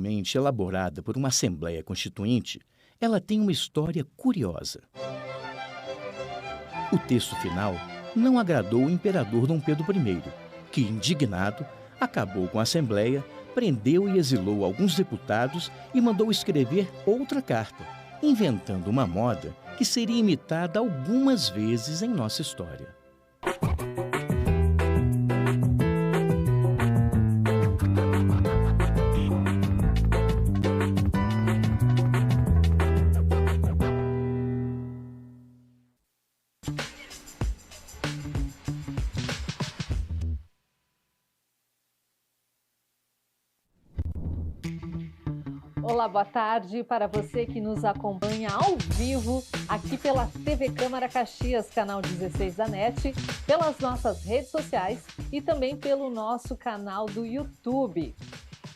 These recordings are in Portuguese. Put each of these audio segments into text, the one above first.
Originalmente elaborada por uma Assembleia Constituinte, ela tem uma história curiosa. O texto final não agradou o imperador Dom Pedro I, que, indignado, acabou com a Assembleia, prendeu e exilou alguns deputados e mandou escrever outra carta, inventando uma moda que seria imitada algumas vezes em nossa história. Olá, boa tarde para você que nos acompanha ao vivo aqui pela TV Câmara Caxias, canal 16 da NET, pelas nossas redes sociais e também pelo nosso canal do YouTube.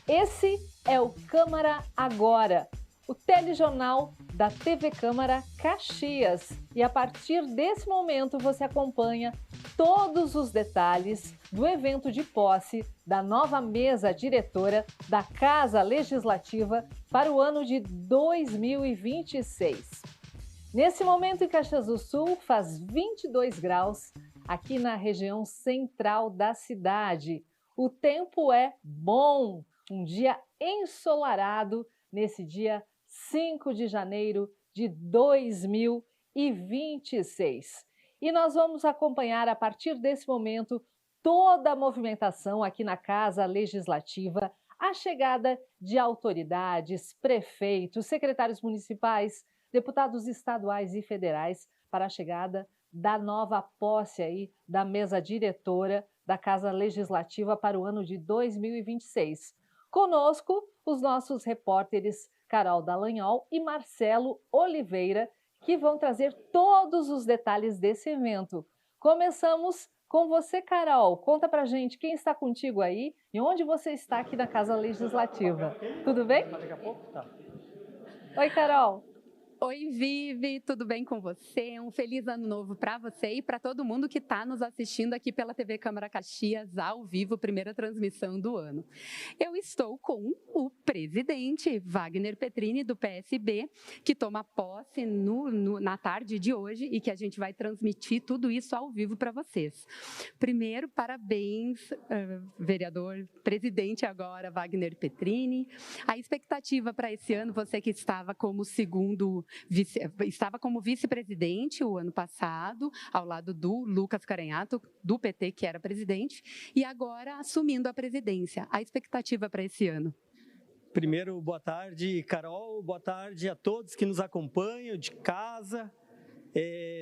Esse é o Câmara Agora, o telejornal da TV Câmara Caxias. E a partir desse momento você acompanha todos os detalhes do evento de posse da nova mesa diretora da Casa Legislativa para o ano de 2026. Nesse momento em Caxias do Sul faz 22 graus aqui na região central da cidade. O tempo é bom, um dia ensolarado nesse dia 5 de janeiro de 2026. E nós vamos acompanhar a partir desse momento toda a movimentação aqui na Casa Legislativa, a chegada de autoridades, prefeitos, secretários municipais, deputados estaduais e federais para a chegada da nova posse aí da mesa diretora da Casa Legislativa para o ano de 2026. Conosco, os nossos repórteres Carol Dallagnol e Marcelo Oliveira, que vão trazer todos os detalhes desse evento. Começamos com você, Carol. Conta pra gente quem está contigo aí e onde você está aqui na Casa Legislativa. Tudo bem? Daqui a pouco? Tá. Oi, Carol. Oi, Vivi, tudo bem com você? Um feliz ano novo para você e para todo mundo que está nos assistindo aqui pela TV Câmara Caxias, ao vivo, primeira transmissão do ano. Eu estou com o presidente Wagner Petrini, do PSB, que toma posse na tarde de hoje e que a gente vai transmitir tudo isso ao vivo para vocês. Primeiro, parabéns, vereador, presidente agora, Wagner Petrini. A expectativa para esse ano, você que estava como estava como vice-presidente o ano passado, ao lado do Lucas Carenhato, do PT, que era presidente, e agora assumindo a presidência. A expectativa para esse ano? Primeiro, boa tarde, Carol, boa tarde a todos que nos acompanham de casa.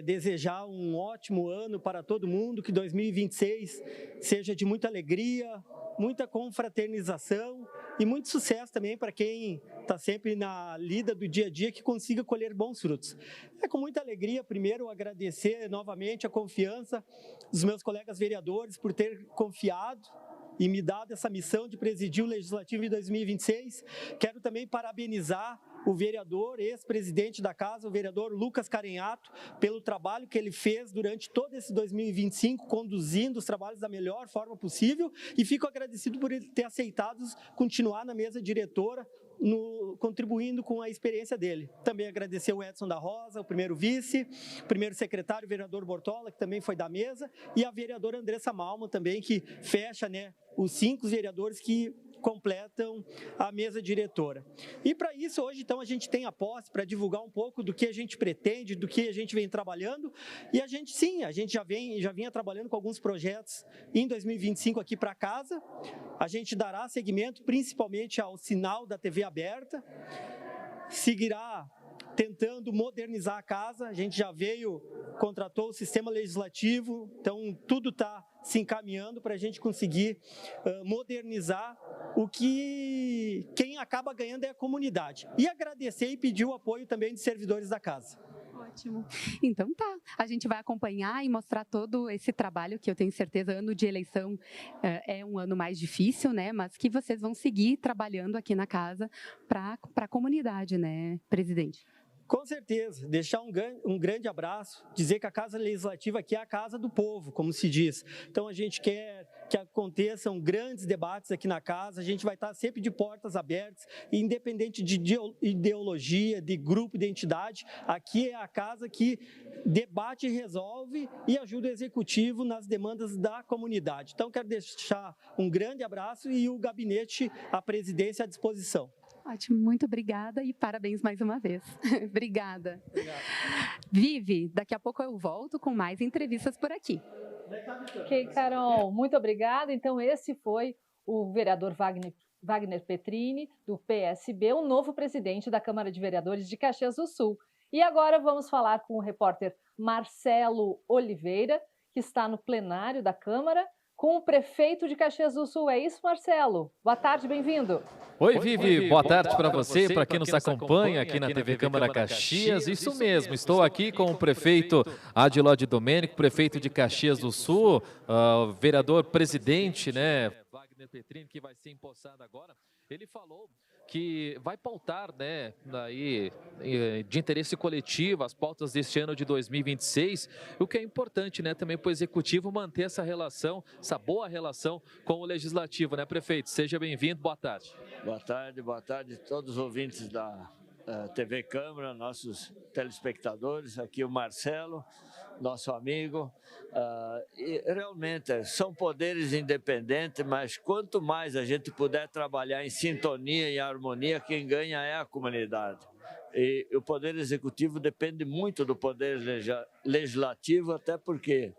Desejar um ótimo ano para todo mundo, que 2026 seja de muita alegria, muita confraternização e muito sucesso também para quem está sempre na lida do dia a dia, que consiga colher bons frutos. É com muita alegria, primeiro, agradecer novamente a confiança dos meus colegas vereadores por ter confiado e me dado essa missão de presidir o Legislativo em 2026. Quero também parabenizar o vereador, ex-presidente da Casa, o vereador Lucas Carenhato, pelo trabalho que ele fez durante todo esse 2025, conduzindo os trabalhos da melhor forma possível, e fico agradecido por ele ter aceitado continuar na mesa diretora, contribuindo com a experiência dele. Também agradecer o Edson da Rosa, o primeiro vice, o primeiro secretário, o vereador Bortola, que também foi da mesa, e a vereadora Andressa Malman também, que fecha, os 5 vereadores que completam a mesa diretora. E para isso, hoje, então, a gente tem a posse para divulgar um pouco do que a gente pretende, do que a gente vem trabalhando, e a gente já vinha trabalhando com alguns projetos em 2025 aqui para casa. A gente dará seguimento principalmente ao sinal da TV aberta, seguirá tentando modernizar a casa. A gente já contratou o sistema legislativo, então tudo está se encaminhando para a gente conseguir modernizar. Quem acaba ganhando é a comunidade. E agradecer e pedir o apoio também de servidores da casa. Ótimo. Então tá, a gente vai acompanhar e mostrar todo esse trabalho, que eu tenho certeza, ano de eleição é um ano mais difícil, mas que vocês vão seguir trabalhando aqui na casa para a comunidade, presidente? Com certeza, deixar um grande abraço, dizer que a Casa Legislativa aqui é a casa do povo, como se diz. Então a gente quer que aconteçam grandes debates aqui na casa. A gente vai estar sempre de portas abertas, independente de ideologia, de grupo, de entidade. Aqui é a casa que debate, resolve e ajuda o executivo nas demandas da comunidade. Então, quero deixar um grande abraço e o gabinete, a presidência à disposição. Ótimo, muito obrigada e parabéns mais uma vez. Obrigada. Obrigado. Vivi, daqui a pouco eu volto com mais entrevistas por aqui. Ok, Carol, muito obrigada. Então, esse foi o vereador Wagner Petrini, do PSB, o novo presidente da Câmara de Vereadores de Caxias do Sul. E agora vamos falar com o repórter Marcelo Oliveira, que está no plenário da Câmara, com o prefeito de Caxias do Sul. É isso, Marcelo? Boa tarde, bem-vindo. Oi, Vivi, boa tarde para você, para quem nos acompanha aqui na TV Câmara Caxias. Isso mesmo, estou aqui com o prefeito Adiló Domênico, prefeito de Caxias do Sul, vereador presidente, né, Wagner Petrini, que vai ser empossado agora. Ele falou que vai pautar, né, aí, de interesse coletivo as pautas deste ano de 2026, o que é importante, né, também para o Executivo manter essa relação, essa boa relação com o Legislativo, né, prefeito? Seja bem-vindo, boa tarde. Boa tarde a todos os ouvintes da TV Câmara, nossos telespectadores, aqui o Marcelo, nosso amigo. E realmente são poderes independentes, mas quanto mais a gente puder trabalhar em sintonia e harmonia, quem ganha é a comunidade. E o Poder Executivo depende muito do Poder Legislativo, até porque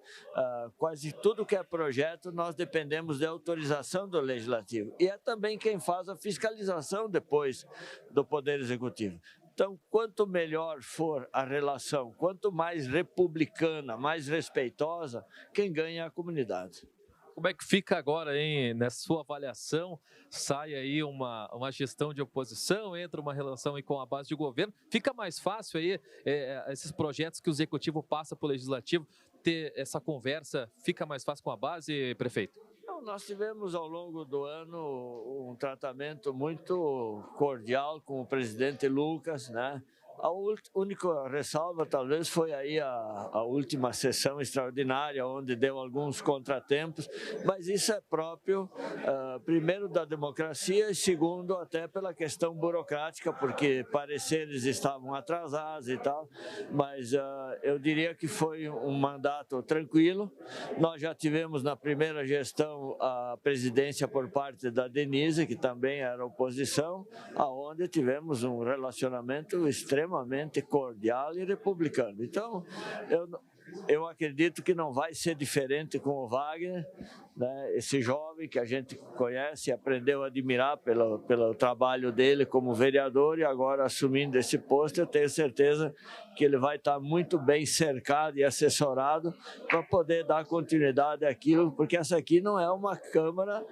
quase tudo que é projeto nós dependemos da autorização do Legislativo. E é também quem faz a fiscalização depois do Poder Executivo. Então, quanto melhor for a relação, quanto mais republicana, mais respeitosa, quem ganha é a comunidade. Como é que fica agora, hein, na sua avaliação? Sai aí uma gestão de oposição, entra uma relação aí com a base de governo. Fica mais fácil aí esses projetos que o Executivo passa para o Legislativo, ter essa conversa, fica mais fácil com a base, prefeito? Não, nós tivemos ao longo do ano um tratamento muito cordial com o presidente Lucas, né? A única ressalva talvez foi aí a última sessão extraordinária, onde deu alguns contratempos, mas isso é próprio, primeiro, da democracia e segundo, até pela questão burocrática, porque pareceres estavam atrasados e tal, mas eu diria que foi um mandato tranquilo. Nós já tivemos na primeira gestão a presidência por parte da Denise, que também era oposição, aonde tivemos um relacionamento extremamente cordial e republicano. Então, eu acredito que não vai ser diferente com o Wagner, né? Esse jovem que a gente conhece e aprendeu a admirar pelo trabalho dele como vereador e agora assumindo esse posto, eu tenho certeza que ele vai estar muito bem cercado e assessorado para poder dar continuidade àquilo, porque essa aqui não é uma Câmara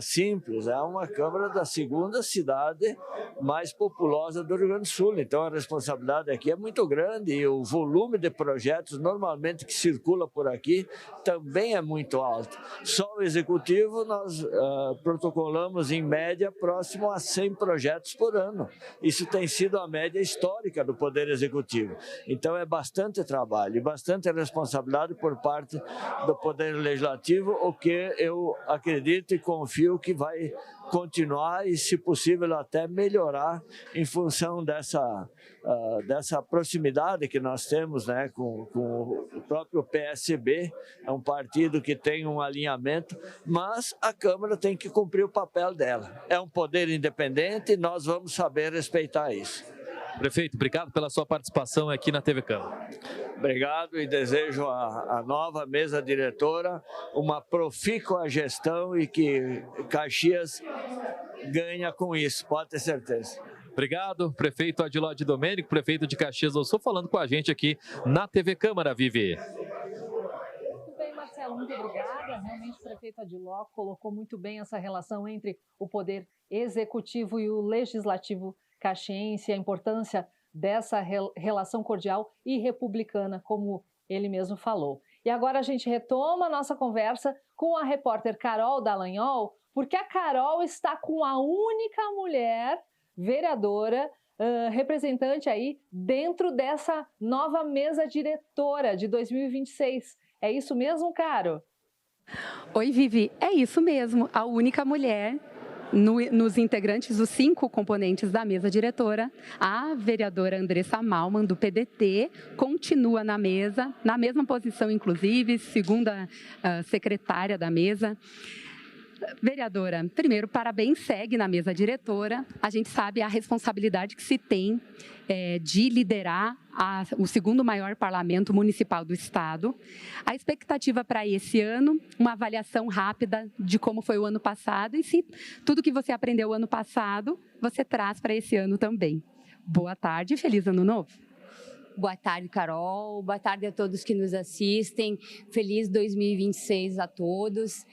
simples, é uma Câmara da segunda cidade mais populosa do Rio Grande do Sul, então a responsabilidade aqui é muito grande e o volume de projetos normalmente que circula por aqui também é muito alto. Só o Executivo nós protocolamos em média próximo a 100 projetos por ano. Isso tem sido a média histórica do Poder Executivo. Então é bastante trabalho e bastante responsabilidade por parte do Poder Legislativo, o que eu acredito e confio que vai continuar e, se possível, até melhorar em função dessa proximidade que nós temos, né, com o próprio PSB. É um partido que tem um alinhamento, mas a Câmara tem que cumprir o papel dela. É um poder independente e nós vamos saber respeitar isso. Prefeito, obrigado pela sua participação aqui na TV Câmara. Obrigado e desejo à nova mesa diretora uma profícua gestão e que Caxias ganha com isso, pode ter certeza. Obrigado, prefeito Adiló Domênico, prefeito de Caxias do Sul, falando com a gente aqui na TV Câmara, Vivi. Muito bem, Marcelo, muito obrigada. Realmente o prefeito Adiló colocou muito bem essa relação entre o poder executivo e o legislativo caxiense, a importância dessa relação cordial e republicana, como ele mesmo falou. E agora a gente retoma a nossa conversa com a repórter Carol Dallagnol, porque a Carol está com a única mulher vereadora, representante aí dentro dessa nova mesa diretora de 2026. É isso mesmo, Caro? Oi, Vivi, é isso mesmo, a única mulher nos integrantes, os 5 componentes da mesa diretora, a vereadora Andressa Malman, do PDT, continua na mesa, na mesma posição, inclusive, segunda secretária da mesa. Vereadora, primeiro, parabéns, segue na mesa diretora. A gente sabe a responsabilidade que se tem de liderar o segundo maior parlamento municipal do Estado. A expectativa para esse ano, uma avaliação rápida de como foi o ano passado e se tudo que você aprendeu ano passado, você traz para esse ano também. Boa tarde e feliz ano novo. Boa tarde, Carol. Boa tarde a todos que nos assistem. Feliz 2026 a todos.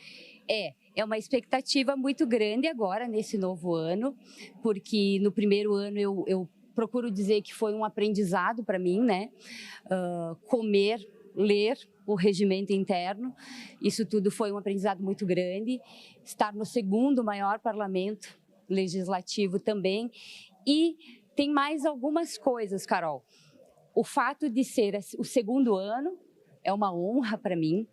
É uma expectativa muito grande agora, nesse novo ano, porque no primeiro ano eu procuro dizer que foi um aprendizado para mim, né? Comer, ler o regimento interno, isso tudo foi um aprendizado muito grande. Estar no segundo maior parlamento legislativo também. E tem mais algumas coisas, Carol. O fato de ser o segundo ano é uma honra para mim,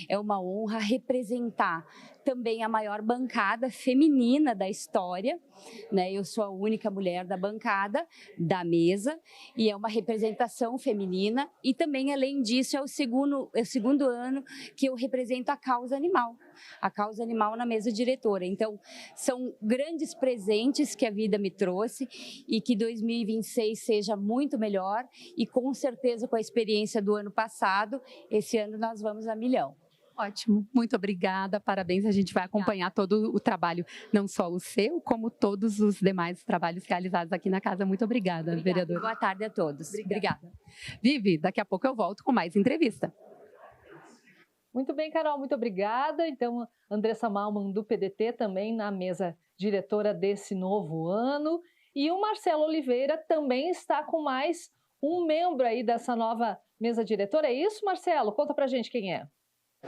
é uma honra representar também a maior bancada feminina da história, né? Eu sou a única mulher da bancada, da mesa, e é uma representação feminina, e também, além disso, é o segundo ano que eu represento a causa animal na mesa diretora. Então, são grandes presentes que a vida me trouxe, e que 2026 seja muito melhor, e com certeza com a experiência do ano passado, esse ano nós vamos a milhão. Ótimo, muito obrigada, parabéns. A gente vai acompanhar todo o trabalho, não só o seu, como todos os demais trabalhos realizados aqui na casa. Muito obrigada, vereadora. Boa tarde a todos. Obrigada. Vivi, daqui a pouco eu volto com mais entrevista. Muito bem, Carol, muito obrigada. Então, Andressa Malman, do PDT, também na mesa diretora desse novo ano. E o Marcelo Oliveira também está com mais um membro aí dessa nova mesa diretora. É isso, Marcelo? Conta pra gente quem é.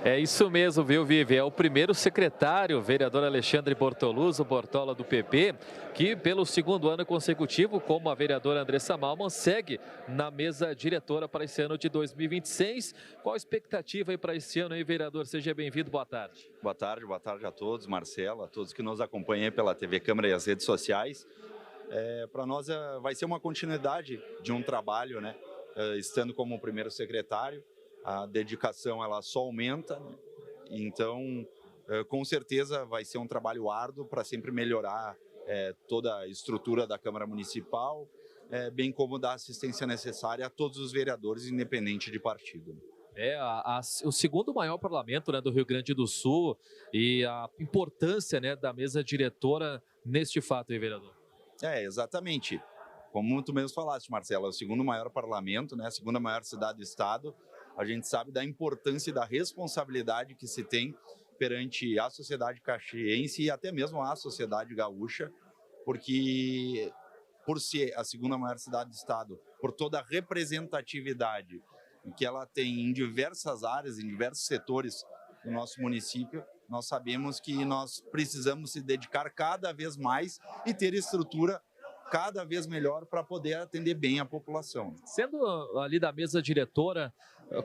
É isso mesmo, viu, Vivi? É o primeiro secretário, vereador Alexandre Bortoluzzo, Bortola do PP, que pelo segundo ano consecutivo, como a vereadora Andressa Malman, segue na mesa diretora para esse ano de 2026. Qual a expectativa aí para esse ano, hein, vereador? Seja bem-vindo, boa tarde. Boa tarde a todos, Marcelo, a todos que nos acompanham pela TV Câmara e as redes sociais. Para nós vai ser uma continuidade de um trabalho, né? Estando como primeiro secretário, a dedicação ela só aumenta, né? Então com certeza vai ser um trabalho árduo para sempre melhorar toda a estrutura da Câmara Municipal, bem como dar assistência necessária a todos os vereadores, independente de partido. O segundo maior parlamento, né, do Rio Grande do Sul, e a importância, né, da mesa diretora neste fato, hein, vereador? Exatamente. Como tu mesmo falaste, Marcelo, é o segundo maior parlamento, né, a segunda maior cidade do estado. A gente sabe da importância e da responsabilidade que se tem perante a sociedade caxiense e até mesmo a sociedade gaúcha, porque por ser a segunda maior cidade do estado, por toda a representatividade que ela tem em diversas áreas, em diversos setores do nosso município, nós sabemos que nós precisamos se dedicar cada vez mais e ter estrutura cada vez melhor para poder atender bem a população. Sendo ali da mesa diretora,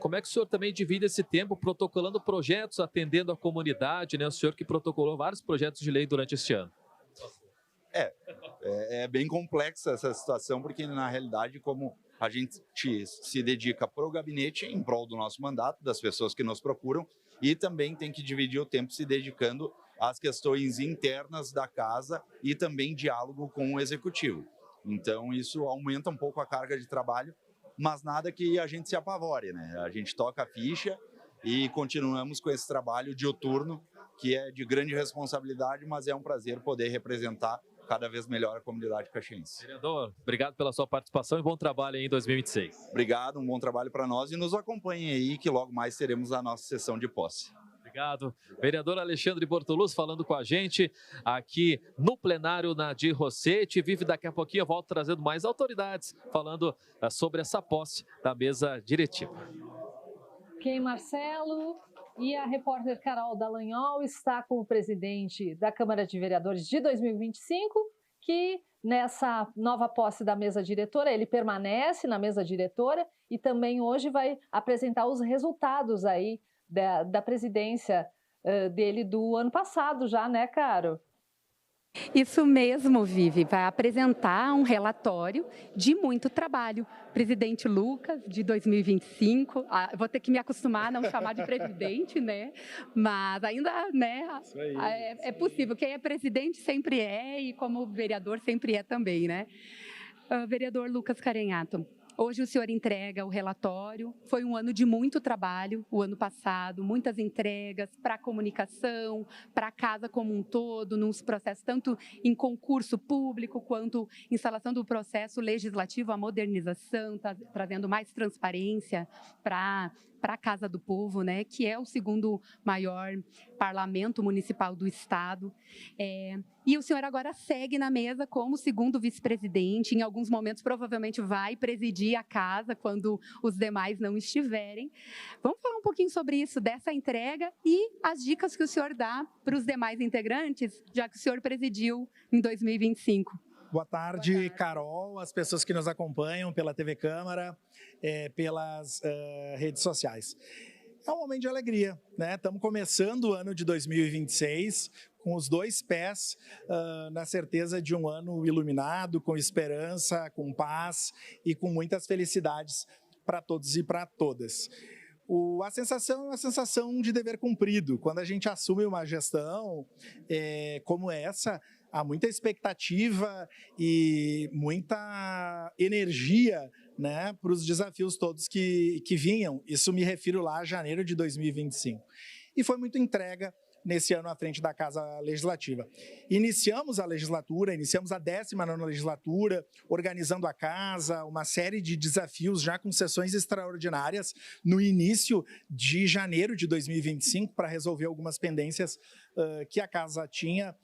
como é que o senhor também divide esse tempo protocolando projetos, atendendo a comunidade, né? O senhor que protocolou vários projetos de lei durante este ano. É bem complexa essa situação, porque na realidade, como a gente se dedica para o gabinete em prol do nosso mandato, das pessoas que nos procuram, e também tem que dividir o tempo se dedicando às questões internas da casa e também diálogo com o executivo. Então isso aumenta um pouco a carga de trabalho, mas nada que a gente se apavore, né? A gente toca a ficha e continuamos com esse trabalho diuturno, que é de grande responsabilidade, mas é um prazer poder representar cada vez melhor a comunidade caxiense. Vereador, obrigado pela sua participação e bom trabalho aí em 2026. Obrigado, um bom trabalho para nós e nos acompanhem aí que logo mais teremos a nossa sessão de posse. Obrigado. Vereador Alexandre Bortoluzzo falando com a gente aqui no plenário Nadir Rossetti. Vive, daqui a pouquinho eu volto trazendo mais autoridades falando sobre essa posse da mesa diretiva. Ok, Marcelo. E a repórter Carol Dallagnol está com o presidente da Câmara de Vereadores de 2025, que nessa nova posse da mesa diretora, ele permanece na mesa diretora e também hoje vai apresentar os resultados aí da presidência dele do ano passado já, né, Caro? Isso mesmo, Vivi, vai apresentar um relatório de muito trabalho. Presidente Lucas, de 2025, vou ter que me acostumar a não chamar de presidente, né? Mas ainda, né, é possível. Quem é presidente sempre é e como vereador sempre é também, né? Vereador Lucas Carenhato, hoje o senhor entrega o relatório. Foi um ano de muito trabalho, o ano passado, muitas entregas para a comunicação, para a casa como um todo, nos processos tanto em concurso público quanto instalação do processo legislativo, a modernização, trazendo mais transparência para a Casa do Povo, né, que é o segundo maior parlamento municipal do estado. E o senhor agora segue na mesa como segundo vice-presidente, em alguns momentos provavelmente vai presidir a casa quando os demais não estiverem. Vamos falar um pouquinho sobre isso, dessa entrega e as dicas que o senhor dá para os demais integrantes, já que o senhor presidiu em 2025. Boa tarde, Carol, as pessoas que nos acompanham pela TV Câmara, pelas redes sociais. É um momento de alegria, né? Estamos começando o ano de 2026 com os dois pés na certeza de um ano iluminado, com esperança, com paz e com muitas felicidades para todos e para todas. A sensação é uma sensação de dever cumprido. Quando a gente assume uma gestão como essa, há muita expectativa e muita energia, né, para os desafios todos que vinham. Isso me refiro lá a janeiro de 2025. E foi muito entrega nesse ano à frente da Casa Legislativa. Iniciamos a legislatura, iniciamos a 19ª legislatura, organizando a casa, uma série de desafios já com sessões extraordinárias no início de janeiro de 2025 para resolver algumas pendências que a casa tinha.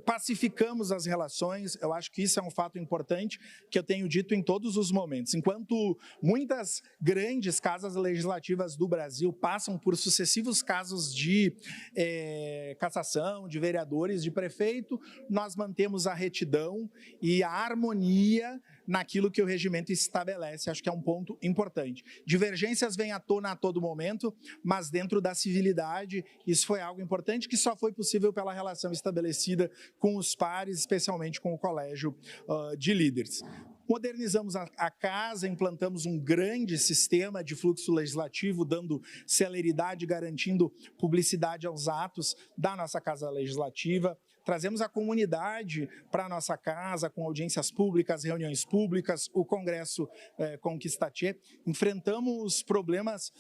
Pacificamos as relações, eu acho que isso é um fato importante que eu tenho dito em todos os momentos. Enquanto muitas grandes casas legislativas do Brasil passam por sucessivos casos de cassação, de vereadores, de prefeito, nós mantemos a retidão e a harmonia naquilo que o regimento estabelece. Acho que é um ponto importante. Divergências vêm à tona a todo momento, mas dentro da civilidade, isso foi algo importante que só foi possível pela relação estabelecida com os pares, especialmente com o colégio de líderes. Modernizamos a casa, implantamos um grande sistema de fluxo legislativo, dando celeridade, garantindo publicidade aos atos da nossa Casa Legislativa. Trazemos a comunidade para a nossa casa, com audiências públicas, reuniões públicas, o Congresso Conquistatê. Enfrentamos problemas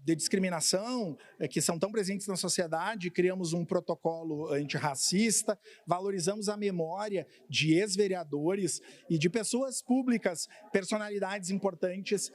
de discriminação que são tão presentes na sociedade, criamos um protocolo antirracista, valorizamos a memória de ex-vereadores e de pessoas públicas, personalidades importantes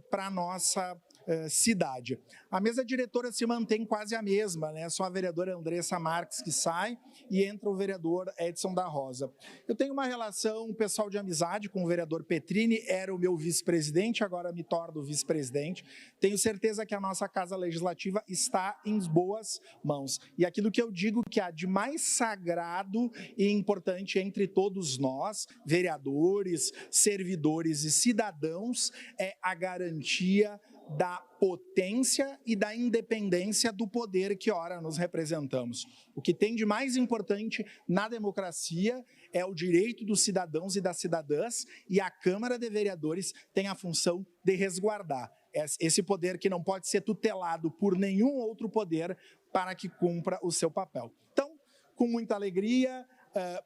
para a nossa cidade. A mesa diretora se mantém quase a mesma, né? Só a vereadora Andressa Marques que sai e entra o vereador Edson da Rosa. Eu tenho uma relação pessoal de amizade com o vereador Petrini, era o meu vice-presidente, agora me torno vice-presidente. Tenho certeza que a nossa Casa Legislativa está em boas mãos. E aquilo que eu digo que há de mais sagrado e importante entre todos nós, vereadores, servidores e cidadãos, é a garantia da potência e da independência do poder que ora nos representamos. O que tem de mais importante na democracia é o direito dos cidadãos e das cidadãs, e a Câmara de Vereadores tem a função de resguardar esse poder que não pode ser tutelado por nenhum outro poder para que cumpra o seu papel. Então, com muita alegria,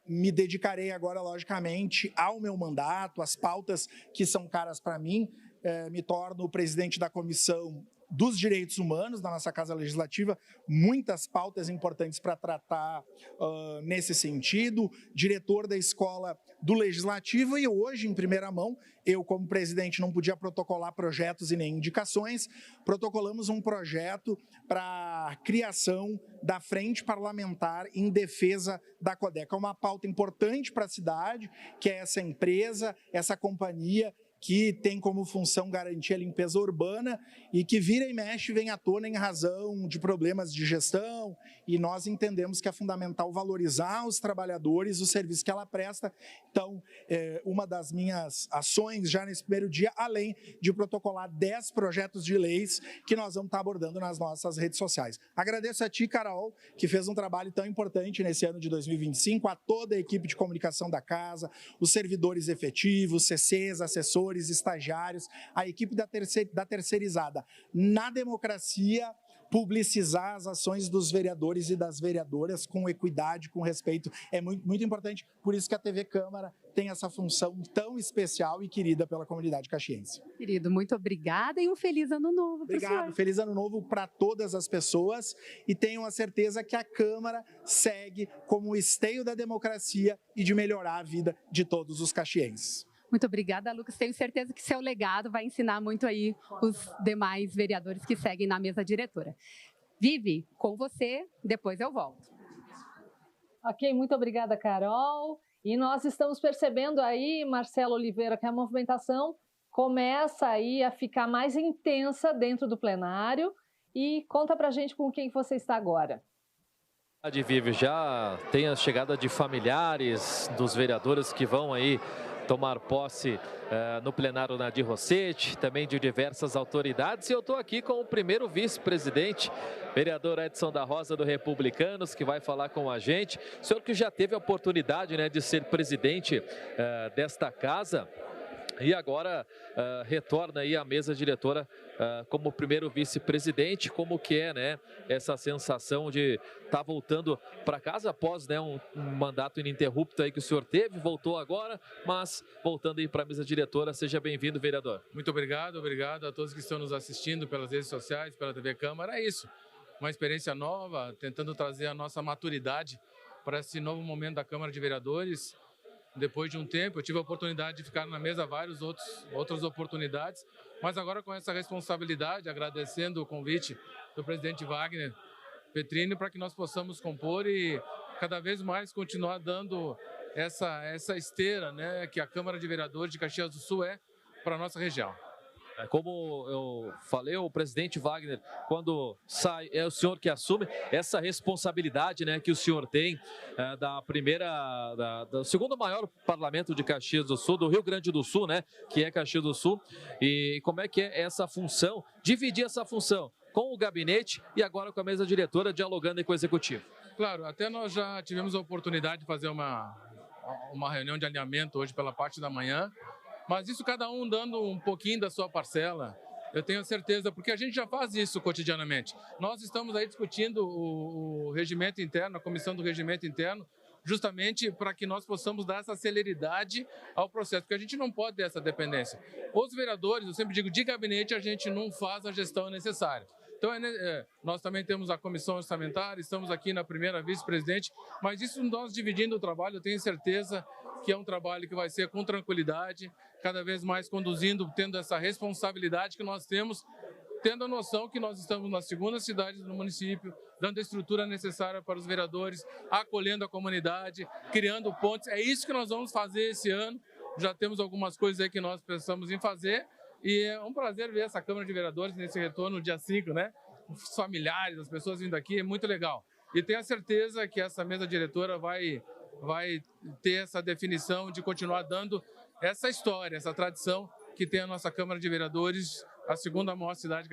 me dedicarei agora, logicamente, ao meu mandato, às pautas que são caras para mim. Me torno o presidente da Comissão dos Direitos Humanos da nossa Casa Legislativa, muitas pautas importantes para tratar nesse sentido, diretor da Escola do Legislativo, e hoje, em primeira mão, eu como presidente não podia protocolar projetos e nem indicações, protocolamos um projeto para a criação da Frente Parlamentar em Defesa da Codeca, uma pauta importante para a cidade, que é essa empresa, essa companhia, que tem como função garantir a limpeza urbana e que vira e mexe vem à tona em razão de problemas de gestão, e nós entendemos que é fundamental valorizar os trabalhadores, o serviço que ela presta. Então, uma das minhas ações já nesse primeiro dia, além de protocolar 10 projetos de leis que nós vamos estar abordando nas nossas redes sociais. Agradeço a ti, Carol, que fez um trabalho tão importante nesse ano de 2025, a toda a equipe de comunicação da casa, os servidores efetivos, CCs, assessores, estagiários, a equipe da terceirizada. Na democracia, publicizar as ações dos vereadores e das vereadoras com equidade, com respeito, é muito, muito importante. Por isso que a TV Câmara tem essa função tão especial e querida pela comunidade caxiense. Querido, muito obrigada e um feliz ano novo para o senhor. Obrigado, feliz ano novo para todas as pessoas, e tenham a certeza que a Câmara segue como o esteio da democracia e de melhorar a vida de todos os caxienses. Muito obrigada, Lucas. Tenho certeza que seu legado vai ensinar muito aí os demais vereadores que seguem na mesa diretora. Vivi, com você, depois eu volto. Ok, muito obrigada, Carol. E nós estamos percebendo aí, Marcelo Oliveira, que a movimentação começa aí a ficar mais intensa dentro do plenário. E conta pra gente com quem você está agora. Vivi, já tem a chegada de familiares dos vereadores que vão aí tomar posse no plenário Nadir Rossetti, também de diversas autoridades. E eu estou aqui com o primeiro vice-presidente, vereador Edson da Rosa, do Republicanos, que vai falar com a gente. O senhor que já teve a oportunidade, né, de ser presidente desta casa, e agora retorna aí à mesa diretora como primeiro vice-presidente. Como que é, né, essa sensação de estar voltando para casa após, né, um mandato ininterrupto aí que o senhor teve, voltou agora, mas voltando aí para a mesa diretora. Seja bem-vindo, vereador. Muito obrigado a todos que estão nos assistindo pelas redes sociais, pela TV Câmara. É isso, uma experiência nova, tentando trazer a nossa maturidade para esse novo momento da Câmara de Vereadores. Depois de um tempo, eu tive a oportunidade de ficar na mesa várias outras oportunidades, mas agora com essa responsabilidade, agradecendo o convite do presidente Wagner Petrini para que nós possamos compor e cada vez mais continuar dando essa esteira, né, que a Câmara de Vereadores de Caxias do Sul é para a nossa região. Como eu falei, o presidente Wagner, quando sai, é o senhor que assume essa responsabilidade, né, que o senhor tem do segundo maior parlamento de Caxias do Sul, do Rio Grande do Sul, né, que é Caxias do Sul. E como é que é essa função, dividir essa função com o gabinete e agora com a mesa diretora, dialogando aí com o executivo? Claro, até nós já tivemos a oportunidade de fazer uma reunião de alinhamento hoje pela parte da manhã. Mas isso cada um dando um pouquinho da sua parcela, eu tenho certeza, porque a gente já faz isso cotidianamente. Nós estamos aí discutindo o regimento interno, a comissão do regimento interno, justamente para que nós possamos dar essa celeridade ao processo, porque a gente não pode ter essa dependência. Os vereadores, eu sempre digo, de gabinete a gente não faz a gestão necessária. Então, nós também temos a comissão orçamentária, estamos aqui na primeira vice-presidente, mas isso nós dividindo o trabalho, eu tenho certeza que é um trabalho que vai ser com tranquilidade, cada vez mais conduzindo, tendo essa responsabilidade que nós temos, tendo a noção que nós estamos na segunda cidade do município, dando a estrutura necessária para os vereadores, acolhendo a comunidade, criando pontes. É isso que nós vamos fazer esse ano. Já temos algumas coisas aí que nós pensamos em fazer, e é um prazer ver essa Câmara de Vereadores nesse retorno dia 5, né? Os familiares, as pessoas vindo aqui, é muito legal. E tenho a certeza que essa mesa diretora vai ter essa definição de continuar dando essa história, essa tradição que tem a nossa Câmara de Vereadores, a segunda maior cidade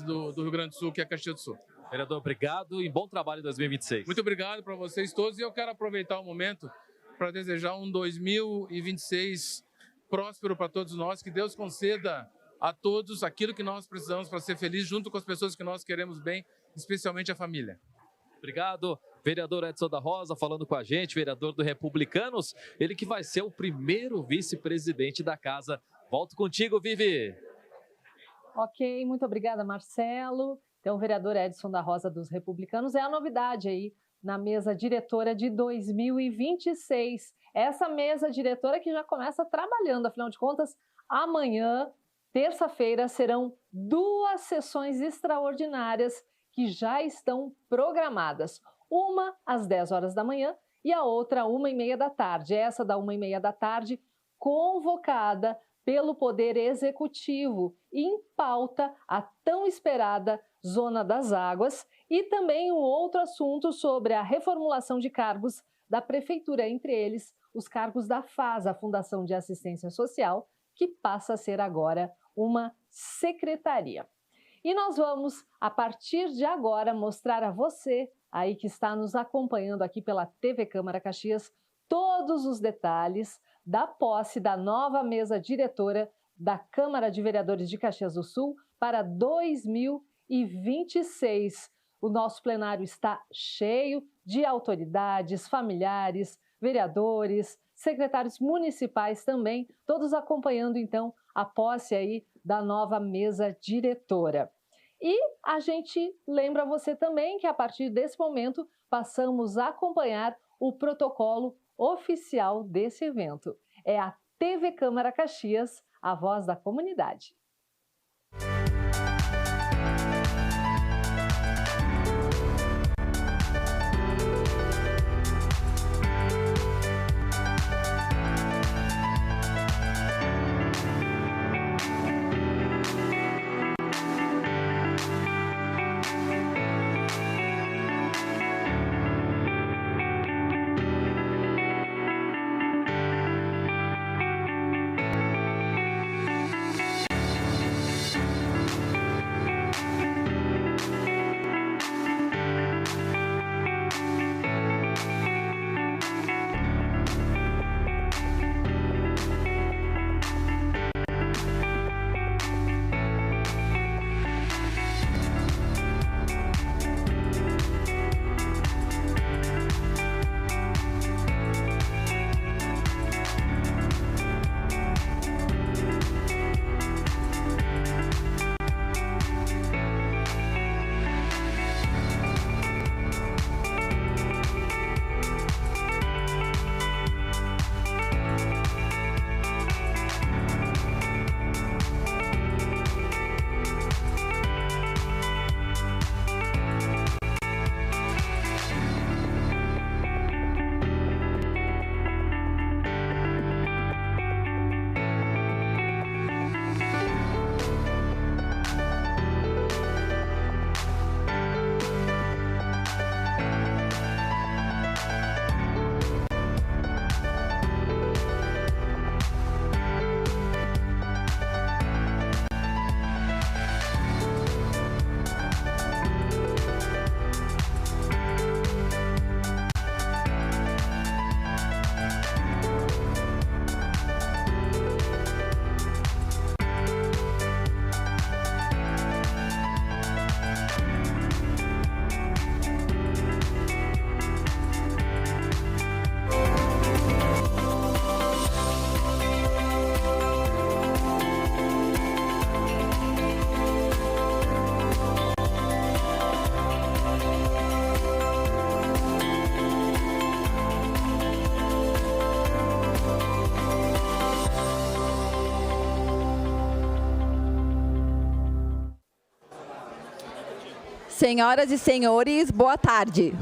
do Rio Grande do Sul, que é Caxias do Sul. Vereador, obrigado e bom trabalho em 2026. Muito obrigado para vocês todos, e eu quero aproveitar o momento para desejar um 2026 próspero para todos nós, que Deus conceda a todos aquilo que nós precisamos para ser felizes, junto com as pessoas que nós queremos bem, especialmente a família. Obrigado. Vereador Edson da Rosa falando com a gente, vereador do Republicanos, ele que vai ser o primeiro vice-presidente da casa. Volto contigo, Vivi. Ok, muito obrigada, Marcelo. Então, o vereador Edson da Rosa dos Republicanos é a novidade aí na mesa diretora de 2026. Essa mesa diretora que já começa trabalhando, afinal de contas, amanhã, terça-feira, serão 2 sessões extraordinárias que já estão programadas. Uma às 10 horas da manhã e a outra às 1h30 da tarde. Essa da 1h30 da tarde, convocada pelo Poder Executivo e em pauta a tão esperada Zona das Águas e também um outro assunto sobre a reformulação de cargos da Prefeitura, entre eles os cargos da FAS, a Fundação de Assistência Social, que passa a ser agora uma secretaria. E nós vamos, a partir de agora, mostrar a você, aí que está nos acompanhando aqui pela TV Câmara Caxias, todos os detalhes da posse da nova mesa diretora da Câmara de Vereadores de Caxias do Sul para 2026. O nosso plenário está cheio de autoridades, familiares, vereadores, secretários municipais também, todos acompanhando então a posse aí da nova mesa diretora. E a gente lembra você também que a partir desse momento passamos a acompanhar o protocolo oficial desse evento. É a TV Câmara Caxias, a voz da comunidade. Senhoras e senhores, boa tarde.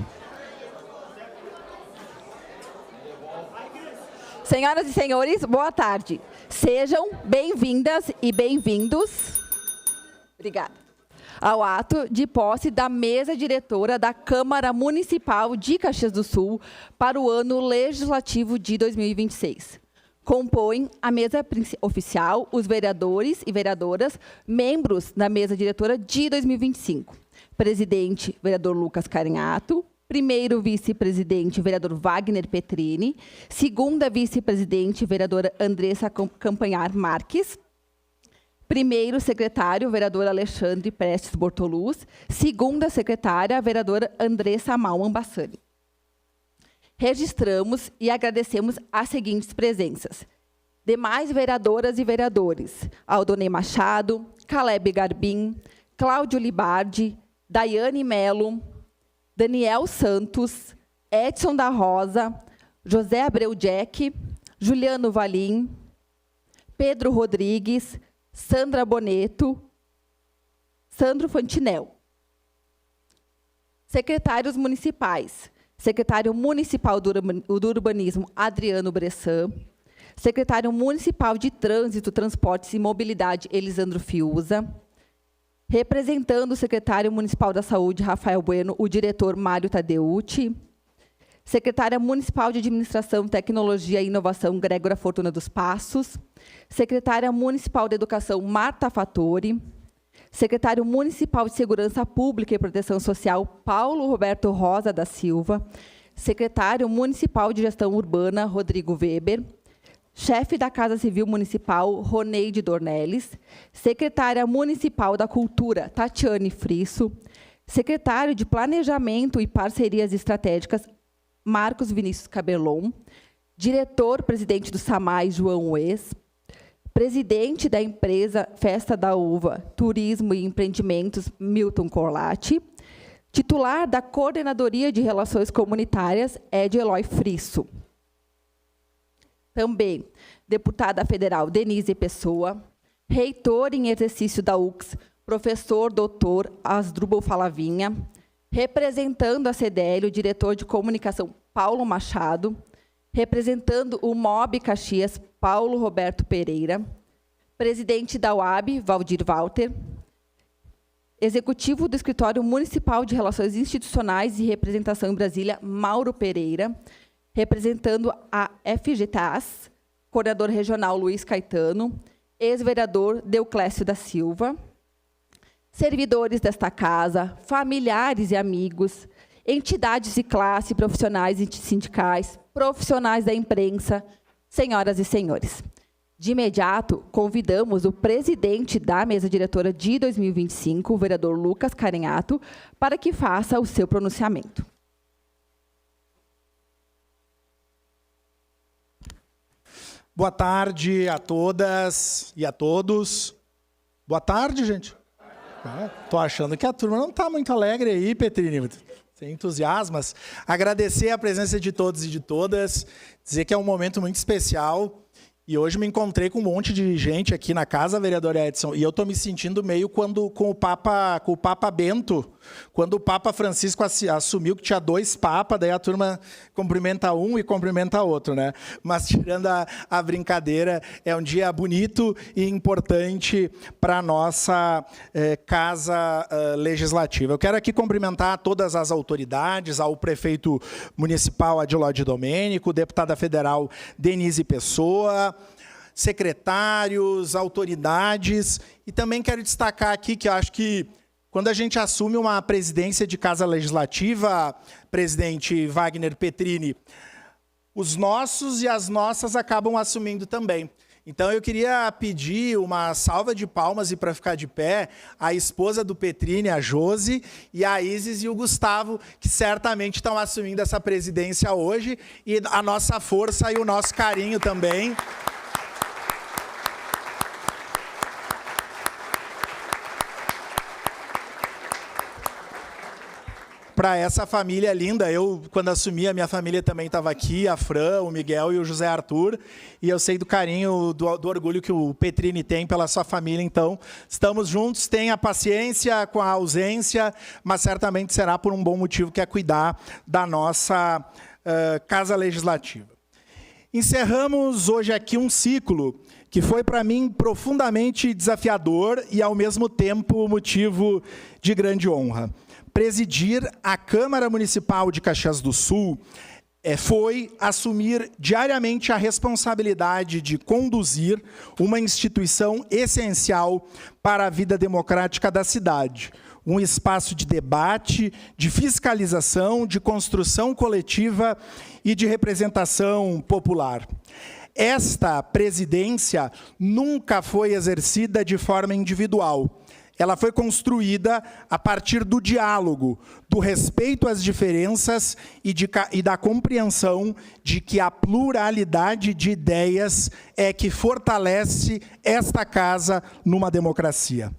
Senhoras e senhores, boa tarde. Sejam bem-vindas e bem-vindos, obrigada, ao ato de posse da mesa diretora da Câmara Municipal de Caxias do Sul para o ano legislativo de 2026. Compõem a mesa oficial os vereadores e vereadoras, membros da mesa diretora de 2025. Presidente, vereador Lucas Carinhato. Primeiro vice-presidente, vereador Wagner Petrini. Segunda vice-presidente, vereadora Andressa Campanhar Marques. Primeiro secretário, vereador Alexandre Prestes Bortoluz. Segunda secretária, vereadora Andressa Malman Bassani. Registramos e agradecemos as seguintes presenças. Demais vereadoras e vereadores: Aldonei Machado, Caleb Garbim, Cláudio Libardi, Daiane Melo, Daniel Santos, Edson da Rosa, José Abreu Jack, Juliano Valim, Pedro Rodrigues, Sandra Boneto, Sandro Fantinel. Secretários municipais: secretário municipal do Urbanismo, Adriano Bressan, secretário municipal de Trânsito, Transportes e Mobilidade, Elisandro Fiuza. Representando o secretário municipal da Saúde, Rafael Bueno, o diretor Mário Tadeucci. Secretária municipal de Administração, Tecnologia e Inovação, Grégora Fortuna dos Passos. Secretária municipal de Educação, Marta Fattori. Secretário municipal de Segurança Pública e Proteção Social, Paulo Roberto Rosa da Silva. Secretário municipal de Gestão Urbana, Rodrigo Weber. Chefe da Casa Civil Municipal, Roneide Dornelles. Secretária municipal da Cultura, Tatiane Frisso. Secretário de Planejamento e Parcerias Estratégicas, Marcos Vinícius Cabelon. Diretor-presidente do SAMAI, João Ues. Presidente da empresa Festa da Uva, Turismo e Empreendimentos, Milton Corlatti. Titular da Coordenadoria de Relações Comunitárias, Ed Eloy Frisso. Também, deputada federal Denise Pessoa. Reitor em exercício da UX, professor doutor Asdrubal Falavinha. Representando a CDL, o diretor de comunicação, Paulo Machado. Representando o MOB Caxias, Paulo Roberto Pereira. Presidente da UAB, Valdir Walter. Executivo do Escritório Municipal de Relações Institucionais e Representação em Brasília, Mauro Pereira. Representando a FGTAS, coordenador regional Luiz Caetano. Ex-vereador Deuclésio da Silva. Servidores desta casa, familiares e amigos, entidades de classe, profissionais e sindicais, profissionais da imprensa, senhoras e senhores. De imediato, convidamos o presidente da mesa diretora de 2025, o vereador Lucas Carenhato, para que faça o seu pronunciamento. Boa tarde a todas e a todos. Boa tarde, gente. Estou achando que a turma não está muito alegre aí, Petrini. Sem entusiasmas. Agradecer a presença de todos e de todas. Dizer que é um momento muito especial. E hoje me encontrei com um monte de gente aqui na casa, vereador Edson, e eu estou me sentindo meio com o Papa Bento, quando o Papa Francisco assumiu que tinha 2 papas, daí a turma cumprimenta um e cumprimenta outro, né? Mas tirando a brincadeira, é um dia bonito e importante para a nossa Casa Legislativa. Eu quero aqui cumprimentar todas as autoridades, ao prefeito municipal Adilode Domênico, deputada federal Denise Pessoa, secretários, autoridades, e também quero destacar aqui que eu acho que quando a gente assume uma presidência de Casa Legislativa, presidente Wagner Petrini, os nossos e as nossas acabam assumindo também. Então, eu queria pedir uma salva de palmas e, para ficar de pé, a esposa do Petrini, a Josi, e a Isis e o Gustavo, que certamente estão assumindo essa presidência hoje, e a nossa força e o nosso carinho também. Para essa família linda, eu, quando assumi, a minha família também estava aqui, a Fran, o Miguel e o José Arthur, e eu sei do carinho, do orgulho que o Petrini tem pela sua família, então estamos juntos, tenha paciência com a ausência, mas certamente será por um bom motivo, que é cuidar da nossa Casa Legislativa. Encerramos hoje aqui um ciclo que foi para mim profundamente desafiador e, ao mesmo tempo, motivo de grande honra. Presidir a Câmara Municipal de Caxias do Sul foi assumir diariamente a responsabilidade de conduzir uma instituição essencial para a vida democrática da cidade. Um espaço de debate, de fiscalização, de construção coletiva e de representação popular. Esta presidência nunca foi exercida de forma individual. Ela foi construída a partir do diálogo, do respeito às diferenças e da compreensão de que a pluralidade de ideias é que fortalece esta casa numa democracia.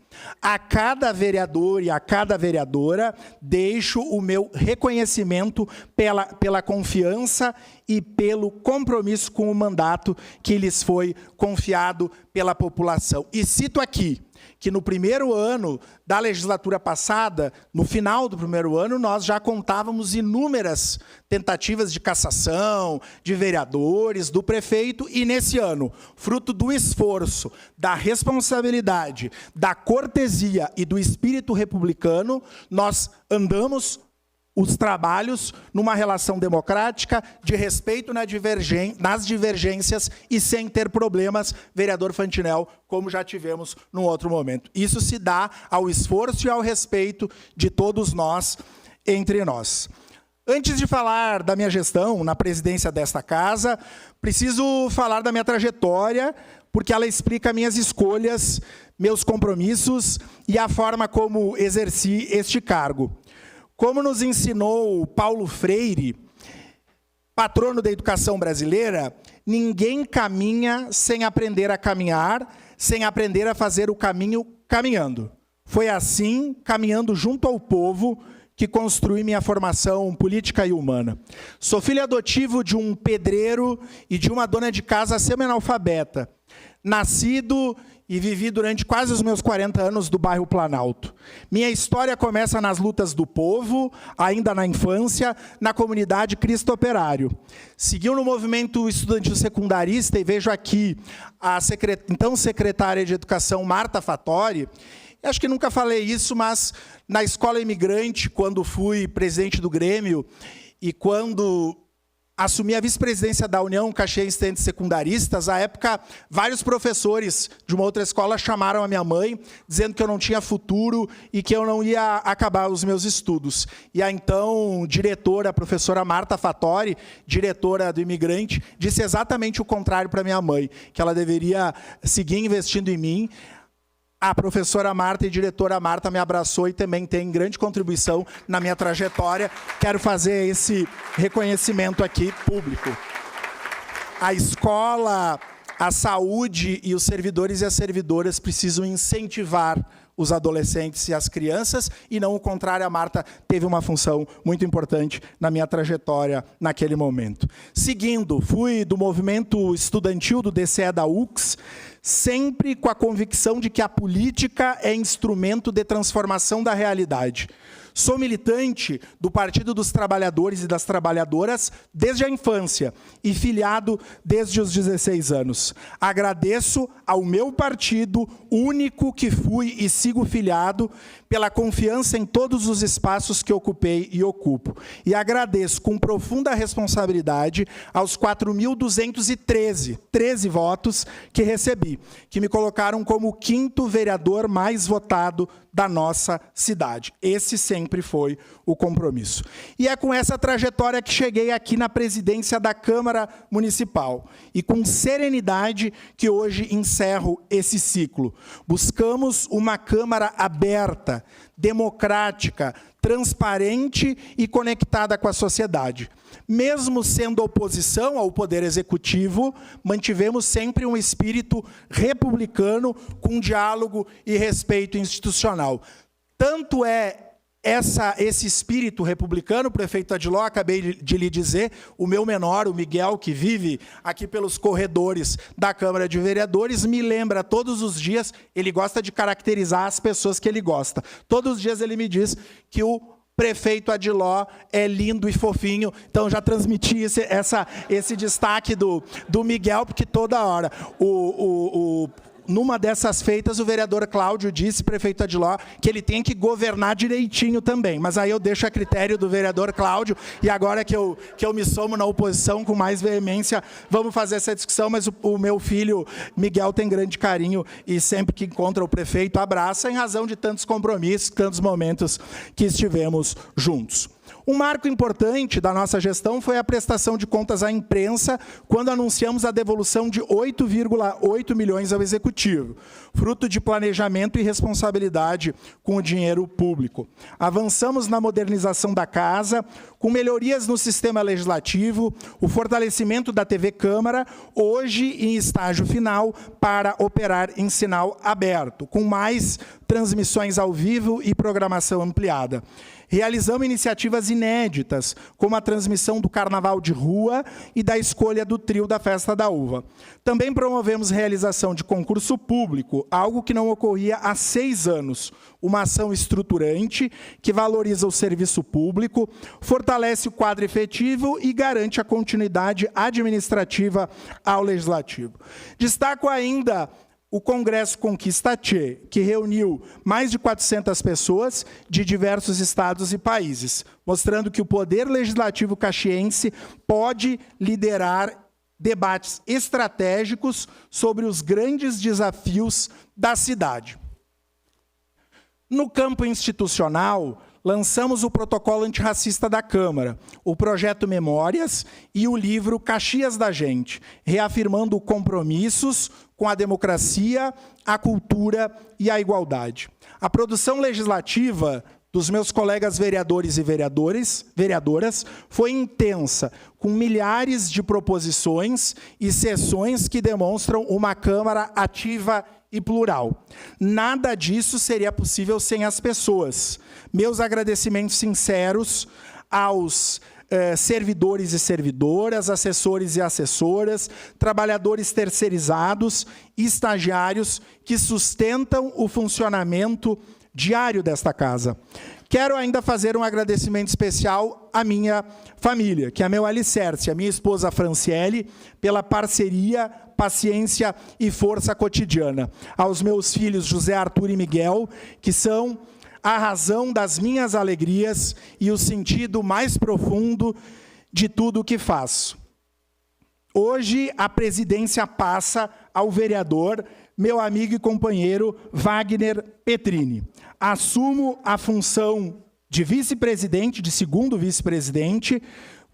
A cada vereador e a cada vereadora, deixo o meu reconhecimento pela confiança e pelo compromisso com o mandato que lhes foi confiado pela população. E cito aqui que no primeiro ano da legislatura passada, no final do primeiro ano, nós já contávamos inúmeras tentativas de cassação, de vereadores, do prefeito, e nesse ano, fruto do esforço, da responsabilidade, da cortesia e do espírito republicano, nós andamos os trabalhos numa relação democrática, de respeito nas divergências e sem ter problemas, vereador Fantinel, como já tivemos num outro momento. Isso se dá ao esforço e ao respeito de todos nós, entre nós. Antes de falar da minha gestão na presidência desta casa, preciso falar da minha trajetória, porque ela explica minhas escolhas, meus compromissos e a forma como exerci este cargo. Como nos ensinou Paulo Freire, patrono da educação brasileira, ninguém caminha sem aprender a caminhar, sem aprender a fazer o caminho caminhando. Foi assim, caminhando junto ao povo, que construí minha formação política e humana. Sou filho adotivo de um pedreiro e de uma dona de casa semi-analfabeta, nascido e vivi durante quase os meus 40 anos do bairro Planalto. Minha história começa nas lutas do povo, ainda na infância, na comunidade Cristo Operário. Seguiu no movimento estudantil secundarista, e vejo aqui a então secretária de Educação, Marta Fattori. Acho que nunca falei isso, mas na Escola Imigrante, quando fui presidente do Grêmio, e quando assumi a vice-presidência da União Caxiense de Estudantes Secundaristas, à época, vários professores de uma outra escola chamaram a minha mãe, dizendo que eu não tinha futuro e que eu não ia acabar os meus estudos. E a então diretora, a professora Marta Fattori, diretora do Imigrante, disse exatamente o contrário para minha mãe, que ela deveria seguir investindo em mim. A professora Marta e diretora Marta me abraçou e também tem grande contribuição na minha trajetória. Quero fazer esse reconhecimento aqui público. A escola, a saúde e os servidores e as servidoras precisam incentivar os adolescentes e as crianças, e não o contrário. A Marta teve uma função muito importante na minha trajetória naquele momento. Seguindo, fui do movimento estudantil do DCE da UX, sempre com a convicção de que a política é instrumento de transformação da realidade. Sou militante do Partido dos Trabalhadores e das Trabalhadoras desde a infância e filiado desde os 16 anos. Agradeço ao meu partido, único que fui e sigo filiado, pela confiança em todos os espaços que ocupei e ocupo. E agradeço com profunda responsabilidade aos 4.213 votos que recebi, que me colocaram como o 5º vereador mais votado da nossa cidade. Esse sempre foi o compromisso. E é com essa trajetória que cheguei aqui na presidência da Câmara Municipal. E com serenidade que hoje encerro esse ciclo. Buscamos uma Câmara aberta, democrática, transparente e conectada com a sociedade. Mesmo sendo oposição ao Poder Executivo, mantivemos sempre um espírito republicano com diálogo e respeito institucional. Tanto é esse espírito republicano, prefeito Adiló, acabei de lhe dizer, o meu menor, o Miguel, que vive aqui pelos corredores da Câmara de Vereadores, me lembra todos os dias, ele gosta de caracterizar as pessoas que ele gosta. Todos os dias ele me diz que o prefeito Adiló é lindo e fofinho, então já transmiti esse destaque do Miguel, porque toda hora numa dessas feitas, o vereador Cláudio disse, prefeito Adiló, que ele tem que governar direitinho também. Mas aí eu deixo a critério do vereador Cláudio, e agora que eu me somo na oposição com mais veemência, vamos fazer essa discussão, mas o meu filho Miguel tem grande carinho, e sempre que encontra o prefeito, abraça, em razão de tantos compromissos, tantos momentos que estivemos juntos. Um marco importante da nossa gestão foi a prestação de contas à imprensa, quando anunciamos a devolução de 8,8 milhões ao Executivo, fruto de planejamento e responsabilidade com o dinheiro público. Avançamos na modernização da casa, com melhorias no sistema legislativo, o fortalecimento da TV Câmara, hoje em estágio final para operar em sinal aberto, com mais transmissões ao vivo e programação ampliada. Realizamos iniciativas inéditas, como a transmissão do Carnaval de Rua e da escolha do trio da Festa da Uva. Também promovemos realização de concurso público, algo que não ocorria há 6 anos. Uma ação estruturante que valoriza o serviço público, fortalece o quadro efetivo e garante a continuidade administrativa ao Legislativo. Destaco ainda o Congresso Conquista Tchê, que reuniu mais de 400 pessoas de diversos estados e países, mostrando que o Poder Legislativo caxiense pode liderar debates estratégicos sobre os grandes desafios da cidade. No campo institucional, lançamos o protocolo antirracista da Câmara, o projeto Memórias e o livro Caxias da Gente, reafirmando compromissos com a democracia, a cultura e a igualdade. A produção legislativa dos meus colegas vereadores e vereadoras foi intensa, com milhares de proposições e sessões que demonstram uma Câmara ativa e plural. Nada disso seria possível sem as pessoas. Meus agradecimentos sinceros aos servidores e servidoras, assessores e assessoras, trabalhadores terceirizados e estagiários que sustentam o funcionamento diário desta casa. Quero ainda fazer um agradecimento especial à minha família, que é meu alicerce, a minha esposa Franciele, pela parceria, paciência e força cotidiana. Aos meus filhos José, Arthur e Miguel, que são a razão das minhas alegrias e o sentido mais profundo de tudo o que faço. Hoje, a presidência passa ao vereador, meu amigo e companheiro Wagner Petrini. Assumo a função de vice-presidente, de segundo vice-presidente,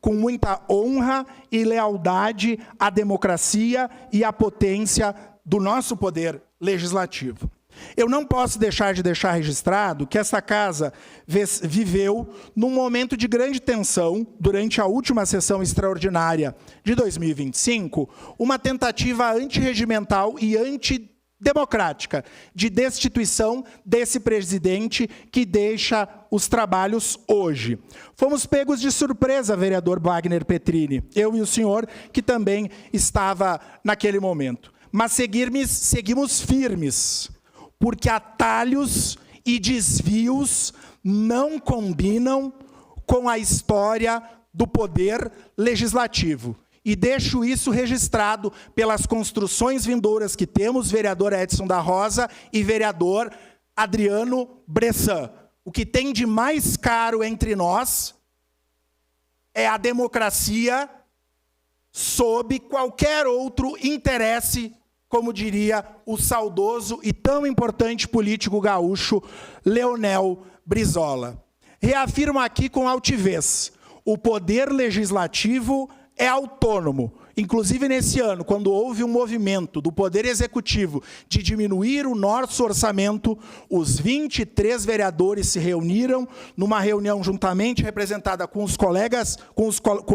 com muita honra e lealdade à democracia e à potência do nosso poder legislativo. Eu não posso deixar registrado que esta casa viveu num momento de grande tensão, durante a última sessão extraordinária de 2025, uma tentativa antirregimental e antidemocrática de destituição desse presidente que deixa os trabalhos hoje. Fomos pegos de surpresa, vereador Wagner Petrini, eu e o senhor, que também estava naquele momento. Mas seguimos firmes, porque atalhos e desvios não combinam com a história do poder legislativo. E deixo isso registrado pelas construções vindouras que temos, vereador Edson da Rosa e vereador Adriano Bressan. O que tem de mais caro entre nós é a democracia sob qualquer outro interesse, como diria o saudoso e tão importante político gaúcho Leonel Brizola. Reafirmo aqui com altivez, o poder legislativo é autônomo. Inclusive, nesse ano, quando houve um movimento do Poder Executivo de diminuir o nosso orçamento, os 23 vereadores se reuniram numa reunião juntamente representada com os colegas, com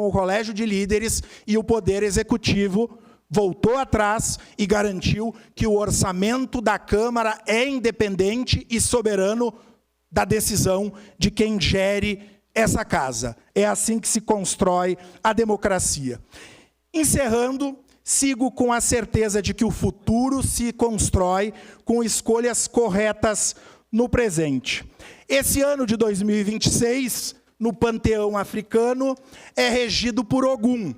o Colégio de Líderes, e o Poder Executivo voltou atrás e garantiu que o orçamento da Câmara é independente e soberano da decisão de quem gere essa casa. É assim que se constrói a democracia. Encerrando, sigo com a certeza de que o futuro se constrói com escolhas corretas no presente. Esse ano de 2026, no panteão africano, é regido por Ogum,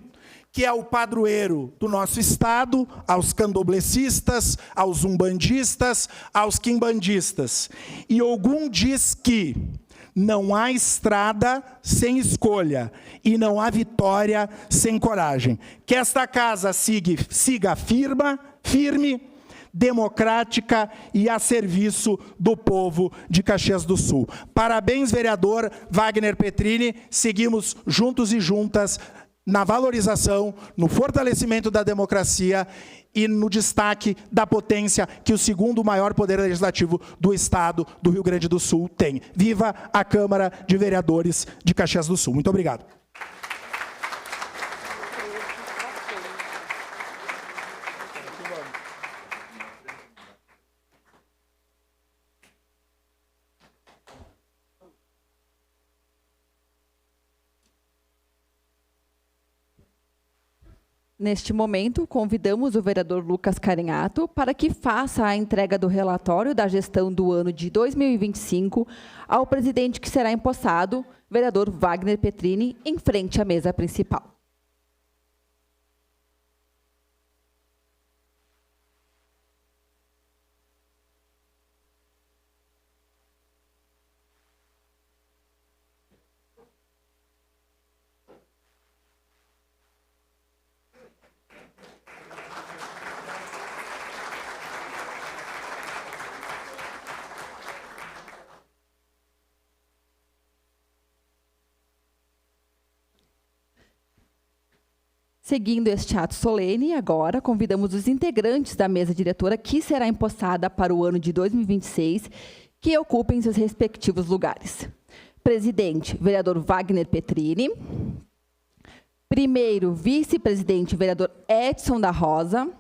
que é o padroeiro do nosso estado, aos candoblecistas, aos umbandistas, aos quimbandistas. E Ogum diz que não há estrada sem escolha e não há vitória sem coragem. Que esta casa siga firme, democrática e a serviço do povo de Caxias do Sul. Parabéns, vereador Wagner Petrini. Seguimos juntos e juntas na valorização, no fortalecimento da democracia e no destaque da potência que o segundo maior poder legislativo do Estado do Rio Grande do Sul tem. Viva a Câmara de Vereadores de Caxias do Sul. Muito obrigado. Neste momento, convidamos o vereador Lucas Carenhato para que faça a entrega do relatório da gestão do ano de 2025 ao presidente que será empossado, vereador Wagner Petrini, em frente à mesa principal. Seguindo este ato solene, agora convidamos os integrantes da mesa diretora que será empossada para o ano de 2026, que ocupem seus respectivos lugares. Presidente, vereador Wagner Petrini. Primeiro, vice-presidente, vereador Edson da Rosa.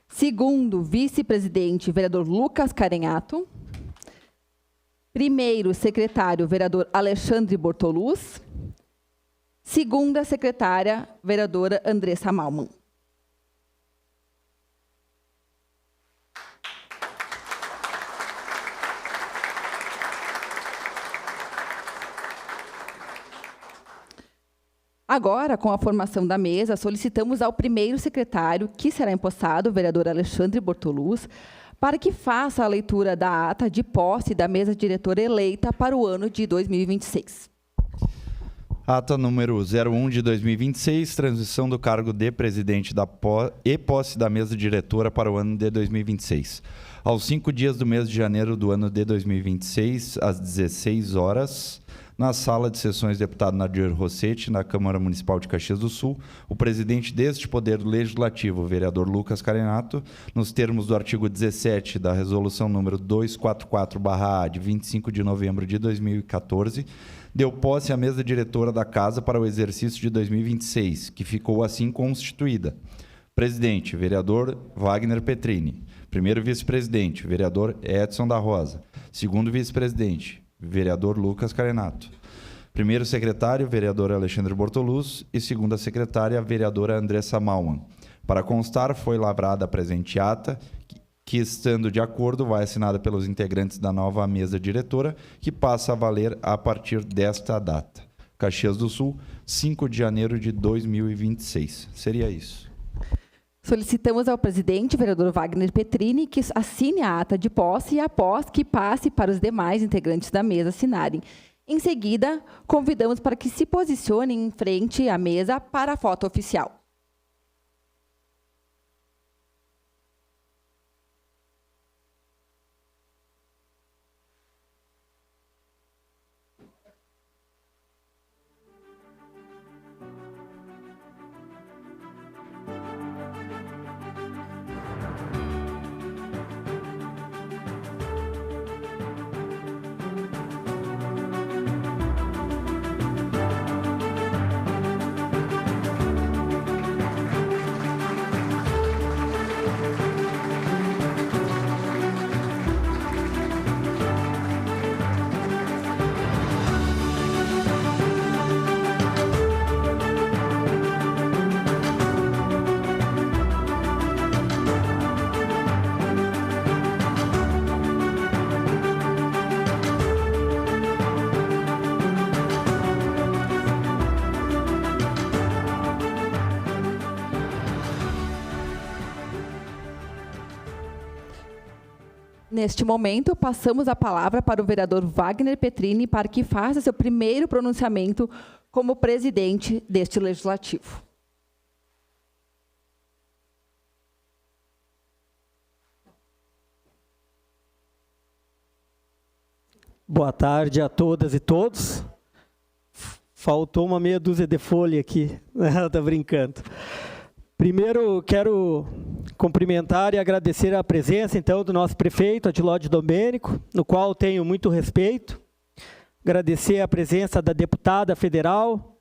Segundo, vice-presidente, vereador Lucas Carenhato. Primeiro secretário, vereador Alexandre Bortoluz. Segunda secretária, vereadora Andressa Malman. Agora, com a formação da mesa, solicitamos ao primeiro secretário, que será empossado, o vereador Alexandre Bortoluz, para que faça a leitura da ata de posse da mesa diretora eleita para o ano de 2026. Ata número 01 de 2026, transição do cargo de presidente e posse da mesa diretora para o ano de 2026. Aos 5 dias do mês de janeiro do ano de 2026, às 16 horas, na sala de sessões deputado Nadir Rossetti, na Câmara Municipal de Caxias do Sul, o presidente deste Poder Legislativo, o vereador Lucas Carenhato, nos termos do artigo 17 da Resolução número 244/A, de 25 de novembro de 2014, deu posse à mesa diretora da Casa para o exercício de 2026, que ficou assim constituída. Presidente, vereador Wagner Petrini. Primeiro vice-presidente, vereador Edson da Rosa. Segundo vice-presidente, vereador Lucas Carenhato. Primeiro secretário, vereador Alexandre Bortoluz. E segunda secretária, vereadora Andressa Malman. Para constar, foi lavrada a presente ata, que, estando de acordo, vai assinada pelos integrantes da nova mesa diretora, que passa a valer a partir desta data. Caxias do Sul, 5 de janeiro de 2026. Seria isso. Solicitamos ao presidente, vereador Wagner Petrini, que assine a ata de posse e, após que passe para os demais integrantes da mesa assinarem. Em seguida, convidamos para que se posicionem em frente à mesa para a foto oficial. Neste momento, passamos a palavra para o vereador Wagner Petrini para que faça seu primeiro pronunciamento como presidente deste Legislativo. Boa tarde a todas e todos. Faltou uma meia dúzia de folha aqui, tá brincando. Primeiro, quero cumprimentar e agradecer a presença, então, do nosso prefeito, Adilódio Domênico, no qual tenho muito respeito. Agradecer a presença da deputada federal,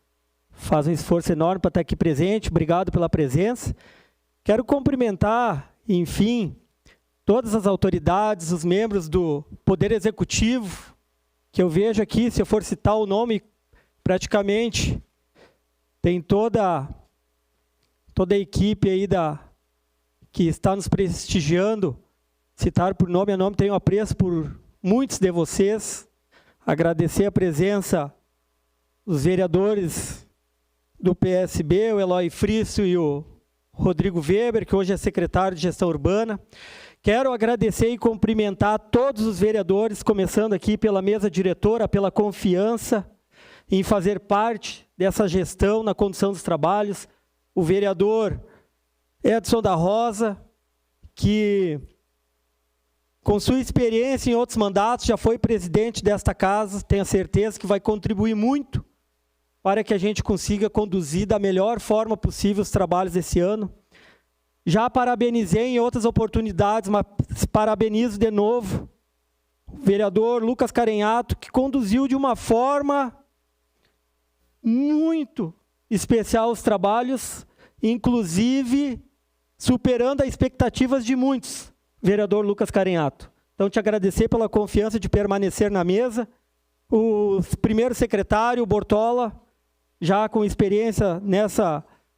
faz um esforço enorme para estar aqui presente, obrigado pela presença. Quero cumprimentar, enfim, todas as autoridades, os membros do Poder Executivo, que eu vejo aqui, se eu for citar o nome, praticamente tem toda a equipe aí que está nos prestigiando, citar por nome a nome, tenho apreço por muitos de vocês, agradecer a presença dos vereadores do PSB, o Eloy Frício e o Rodrigo Weber, que hoje é secretário de Gestão Urbana. Quero agradecer e cumprimentar todos os vereadores, começando aqui pela mesa diretora, pela confiança em fazer parte dessa gestão na condução dos trabalhos. O vereador Edson da Rosa, que com sua experiência em outros mandatos já foi presidente desta casa, tenho certeza que vai contribuir muito para que a gente consiga conduzir da melhor forma possível os trabalhos desse ano. Já parabenizei em outras oportunidades, mas parabenizo de novo o vereador Lucas Carenhato, que conduziu de uma forma muito especial os trabalhos, inclusive superando as expectativas de muitos, vereador Lucas Carenhato. Então, te agradecer pela confiança de permanecer na mesa. O primeiro secretário, Bortola, já com experiência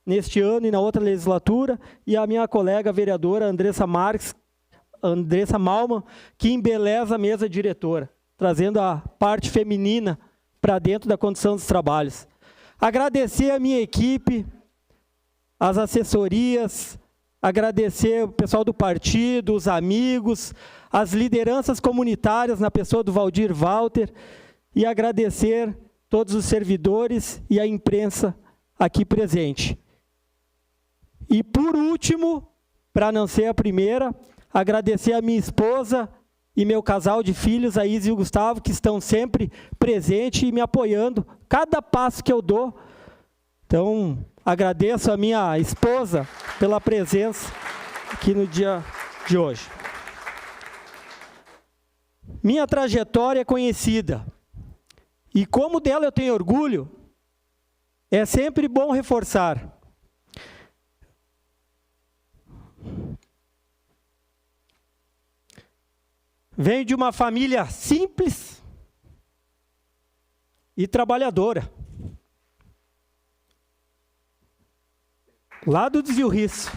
neste ano e na outra legislatura, e a minha colega vereadora Andressa Malman, que embeleza a mesa diretora, trazendo a parte feminina para dentro da condução dos trabalhos. Agradecer a minha equipe, as assessorias, agradecer o pessoal do partido, os amigos, as lideranças comunitárias na pessoa do Valdir Walter, e agradecer todos os servidores e a imprensa aqui presente. E por último, para não ser a primeira, agradecer a minha esposa e meu casal de filhos, a Isa e o Gustavo, que estão sempre presentes e me apoiando, cada passo que eu dou. Então, agradeço a minha esposa pela presença aqui no dia de hoje. Minha trajetória é conhecida, e como dela eu tenho orgulho, é sempre bom reforçar. Venho de uma família simples e trabalhadora, lá do Desvio Risso.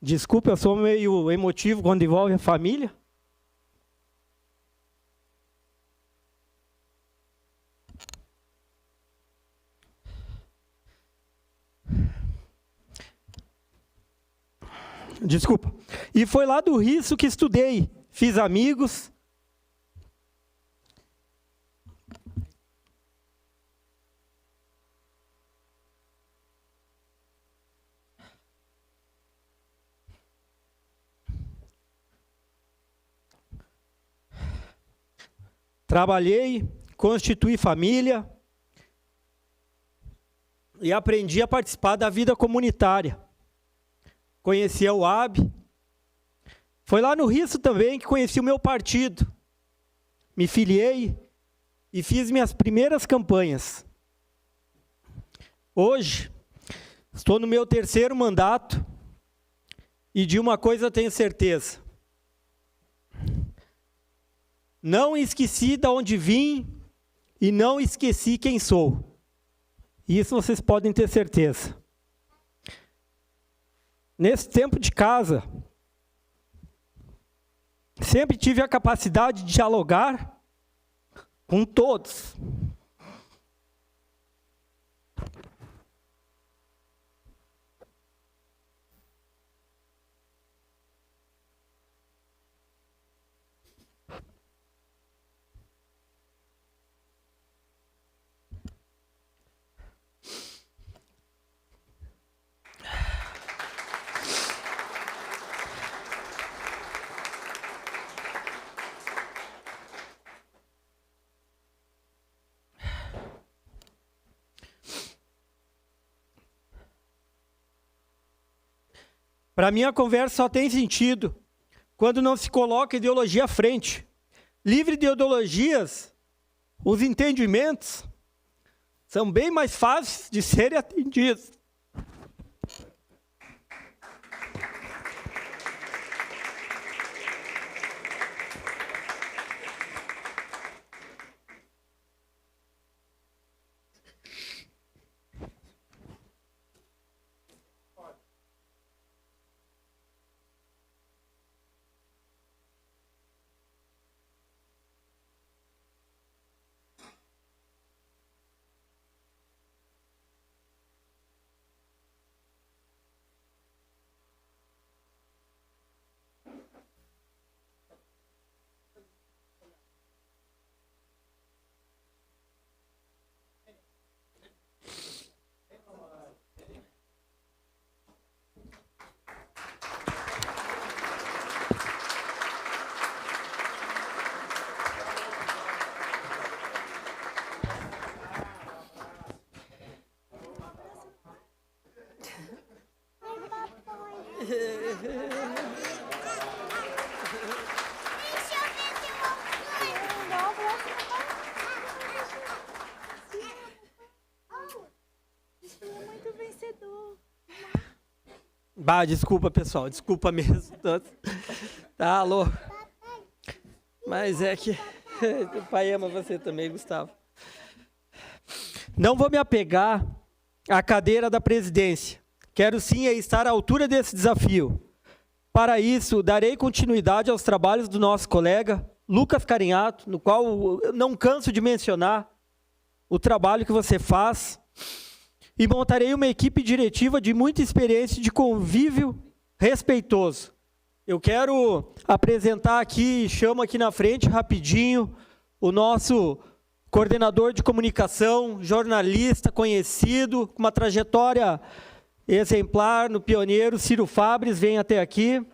Desculpa, eu sou meio emotivo quando envolve a família. Desculpa. E foi lá do Risso que estudei, fiz amigos. Trabalhei, constituí família e aprendi a participar da vida comunitária. Conheci a UAB. Foi lá no Risso também que conheci o meu partido. Me filiei e fiz minhas primeiras campanhas. Hoje, estou no meu 3º mandato e de uma coisa eu tenho certeza. Não esqueci de onde vim e não esqueci quem sou. Isso vocês podem ter certeza. Nesse tempo de casa, sempre tive a capacidade de dialogar com todos. Para mim, a conversa só tem sentido quando não se coloca ideologia à frente. Livre de ideologias, os entendimentos são bem mais fáceis de serem atendidos. Bah, desculpa, pessoal, desculpa mesmo. Tá, alô. Mas é que o pai ama você também, Gustavo. Não vou me apegar à cadeira da presidência. Quero sim estar à altura desse desafio. Para isso, darei continuidade aos trabalhos do nosso colega Lucas Carinhato, no qual eu não canso de mencionar o trabalho que você faz. E montarei uma equipe diretiva de muita experiência e de convívio respeitoso. Eu quero apresentar aqui, chamo aqui na frente rapidinho, o nosso coordenador de comunicação, jornalista conhecido, com uma trajetória exemplar no Pioneiro, Ciro Fabres, vem até aqui.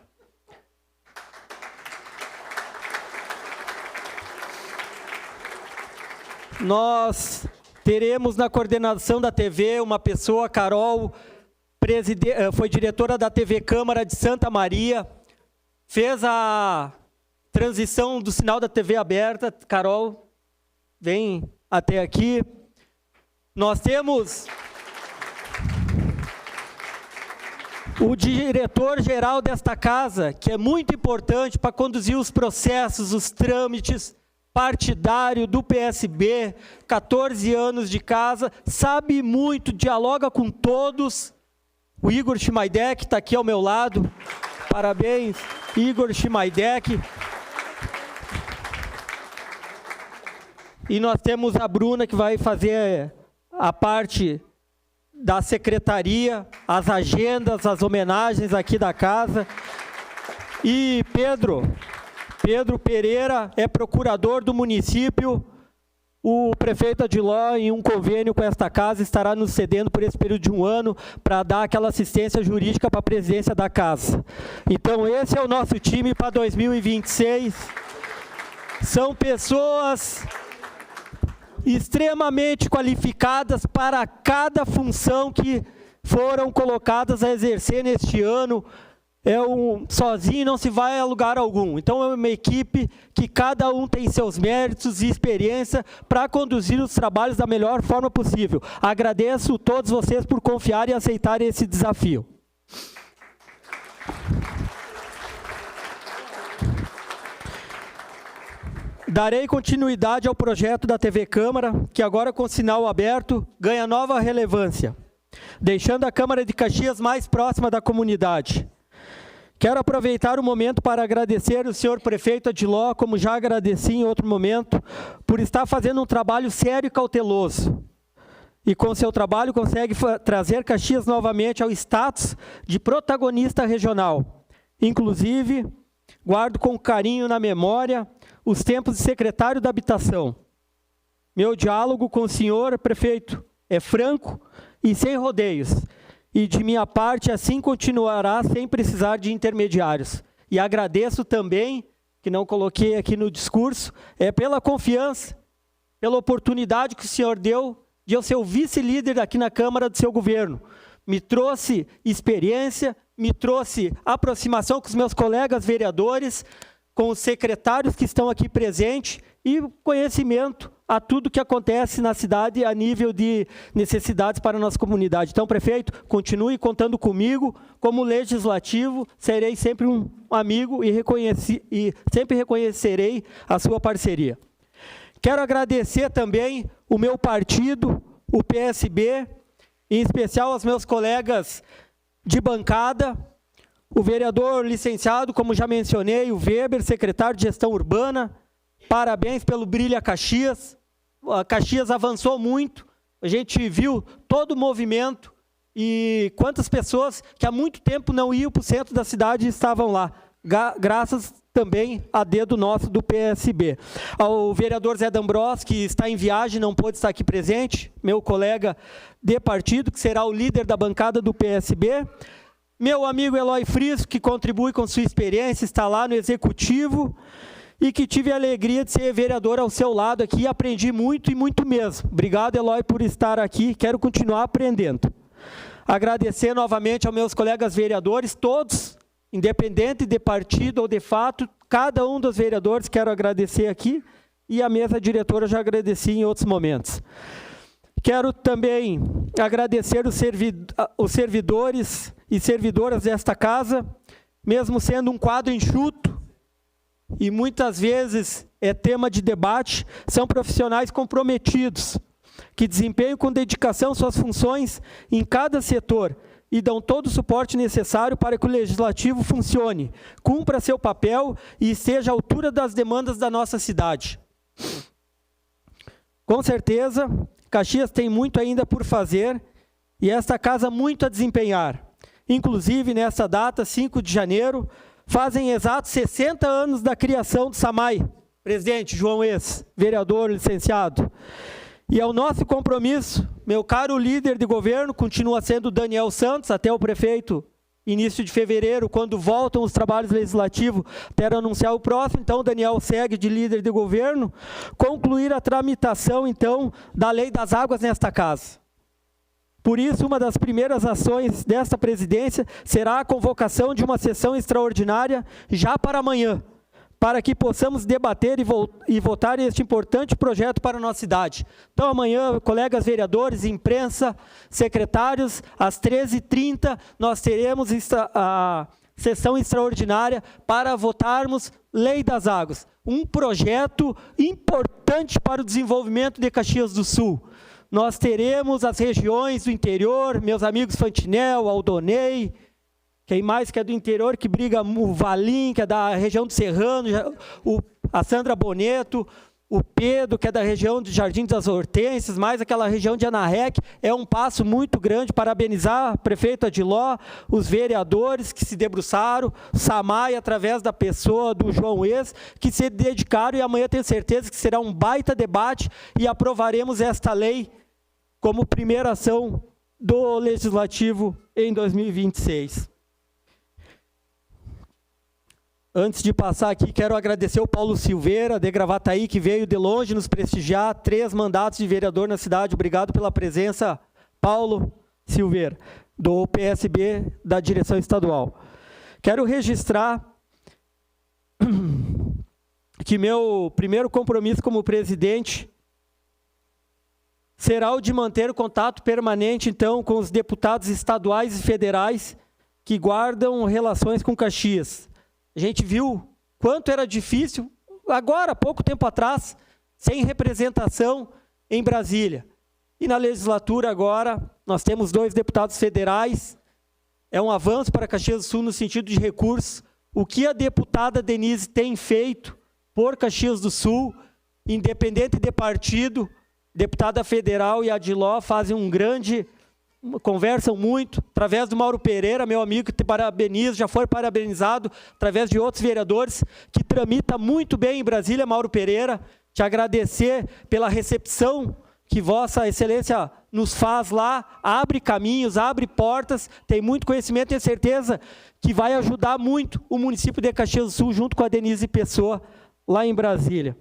Nós teremos na coordenação da TV uma pessoa, Carol, foi diretora da TV Câmara de Santa Maria, fez a transição do sinal da TV aberta. Carol, vem até aqui. Nós temos o diretor-geral desta casa, que é muito importante para conduzir os processos, os trâmites, partidário do PSB, 14 anos de casa, sabe muito, dialoga com todos. O Igor Shimaidek está aqui ao meu lado. Parabéns, Igor Shimaidek. E nós temos a Bruna, que vai fazer a parte da secretaria, as agendas, as homenagens aqui da casa. E Pedro Pereira é procurador do município. O prefeito Adiló, em um convênio com esta casa, estará nos cedendo por esse período de 1 ano para dar aquela assistência jurídica para a presidência da casa. Então, esse é o nosso time para 2026. São pessoas extremamente qualificadas para cada função que foram colocadas a exercer neste ano. Sozinho não se vai a lugar algum. Então é uma equipe que cada um tem seus méritos e experiência para conduzir os trabalhos da melhor forma possível. Agradeço a todos vocês por confiarem e aceitarem esse desafio. Darei continuidade ao projeto da TV Câmara, que agora com sinal aberto ganha nova relevância, deixando a Câmara de Caxias mais próxima da comunidade. Quero aproveitar o momento para agradecer o senhor prefeito Adiló, como já agradeci em outro momento, por estar fazendo um trabalho sério e cauteloso. E com seu trabalho consegue trazer Caxias novamente ao status de protagonista regional. Inclusive, guardo com carinho na memória os tempos de secretário da Habitação. Meu diálogo com o senhor prefeito é franco e sem rodeios. E de minha parte, assim continuará sem precisar de intermediários. E agradeço também, que não coloquei aqui no discurso, pela confiança, pela oportunidade que o senhor deu de eu ser o vice-líder aqui na Câmara do seu governo. Me trouxe experiência, me trouxe aproximação com os meus colegas vereadores, com os secretários que estão aqui presentes e conhecimento a tudo que acontece na cidade a nível de necessidades para a nossa comunidade. Então, prefeito, continue contando comigo. Como legislativo, serei sempre um amigo e sempre reconhecerei a sua parceria. Quero agradecer também o meu partido, o PSB, em especial aos meus colegas de bancada, o vereador licenciado, como já mencionei, o Weber, secretário de Gestão Urbana. Parabéns pelo Brilha Caxias. A Caxias avançou muito, a gente viu todo o movimento e quantas pessoas que há muito tempo não iam para o centro da cidade estavam lá, graças também a dedo nosso do PSB. Ao vereador Zé D'Ambros, que está em viagem, não pôde estar aqui presente, meu colega de partido, que será o líder da bancada do PSB. Meu amigo Eloy Frisco, que contribui com sua experiência, está lá no Executivo, e que tive a alegria de ser vereador ao seu lado aqui e aprendi muito e muito mesmo. Obrigado, Eloy, por estar aqui, quero continuar aprendendo. Agradecer novamente aos meus colegas vereadores, todos, independente de partido ou de fato, cada um dos vereadores quero agradecer aqui, e a mesa diretora eu já agradeci em outros momentos. Quero também agradecer os servidores e servidoras desta casa, mesmo sendo um quadro enxuto, e muitas vezes é tema de debate, são profissionais comprometidos, que desempenham com dedicação suas funções em cada setor e dão todo o suporte necessário para que o legislativo funcione, cumpra seu papel e esteja à altura das demandas da nossa cidade. Com certeza, Caxias tem muito ainda por fazer e esta casa muito a desempenhar. Inclusive, nessa data, 5 de janeiro, fazem exatos 60 anos da criação do SAMAI. Presidente João Ex, vereador licenciado. E é o nosso compromisso, meu caro líder de governo, continua sendo Daniel Santos, até o prefeito, início de fevereiro, quando voltam os trabalhos legislativos, quero anunciar o próximo, então Daniel segue de líder de governo, concluir a tramitação, então, da Lei das Águas nesta casa. Por isso, uma das primeiras ações desta presidência será a convocação de uma sessão extraordinária já para amanhã, para que possamos debater e votar este importante projeto para a nossa cidade. Então, amanhã, colegas vereadores, imprensa, secretários, às 13h30, nós teremos a sessão extraordinária para votarmos Lei das Águas, um projeto importante para o desenvolvimento de Caxias do Sul. Nós teremos as regiões do interior, meus amigos Fantinel, Aldonei, quem mais que é do interior, que briga o Valim, que é da região do Serrano, a Sandra Boneto, o Pedro, que é da região de Jardim das Hortênsias, mais aquela região de Anarrec, é um passo muito grande. Parabenizar a prefeita Adiló, os vereadores que se debruçaram, o SAMAI, através da pessoa do João Ex, que se dedicaram, e amanhã tenho certeza que será um baita debate e aprovaremos esta lei como primeira ação do Legislativo em 2026. Antes de passar aqui, quero agradecer o Paulo Silveira, de Gravataí, que veio de longe nos prestigiar, 3 mandatos de vereador na cidade. Obrigado pela presença, Paulo Silveira, do PSB da direção estadual. Quero registrar que meu primeiro compromisso como presidente será o de manter o contato permanente, então, com os deputados estaduais e federais que guardam relações com Caxias. A gente viu quanto era difícil, agora, pouco tempo atrás, sem representação em Brasília. E na legislatura agora, nós temos 2 deputados federais, é um avanço para Caxias do Sul no sentido de recursos. O que a deputada Denise tem feito por Caxias do Sul, independente de partido, deputada federal e Adiló fazem conversam muito, através do Mauro Pereira, meu amigo, que te parabenizo, já foi parabenizado, através de outros vereadores, que tramita muito bem em Brasília, Mauro Pereira, te agradecer pela recepção que Vossa Excelência nos faz lá, abre caminhos, abre portas, tem muito conhecimento, tenho certeza que vai ajudar muito o município de Caxias do Sul, junto com a Denise Pessoa, lá em Brasília.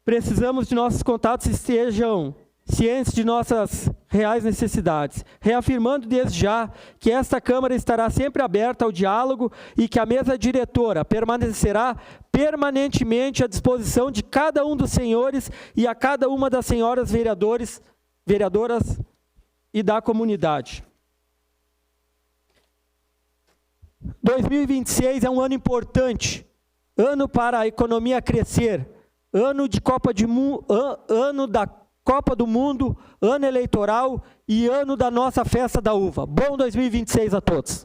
Precisamos de nossos contatos estejam cientes de nossas reais necessidades, reafirmando desde já que esta Câmara estará sempre aberta ao diálogo e que a mesa diretora permanecerá permanentemente à disposição de cada um dos senhores e a cada uma das senhoras vereadoras e da comunidade. 2026 é um ano importante, ano para a economia crescer, ano da Copa do Mundo, ano eleitoral e ano da nossa festa da uva. Bom 2026 a todos.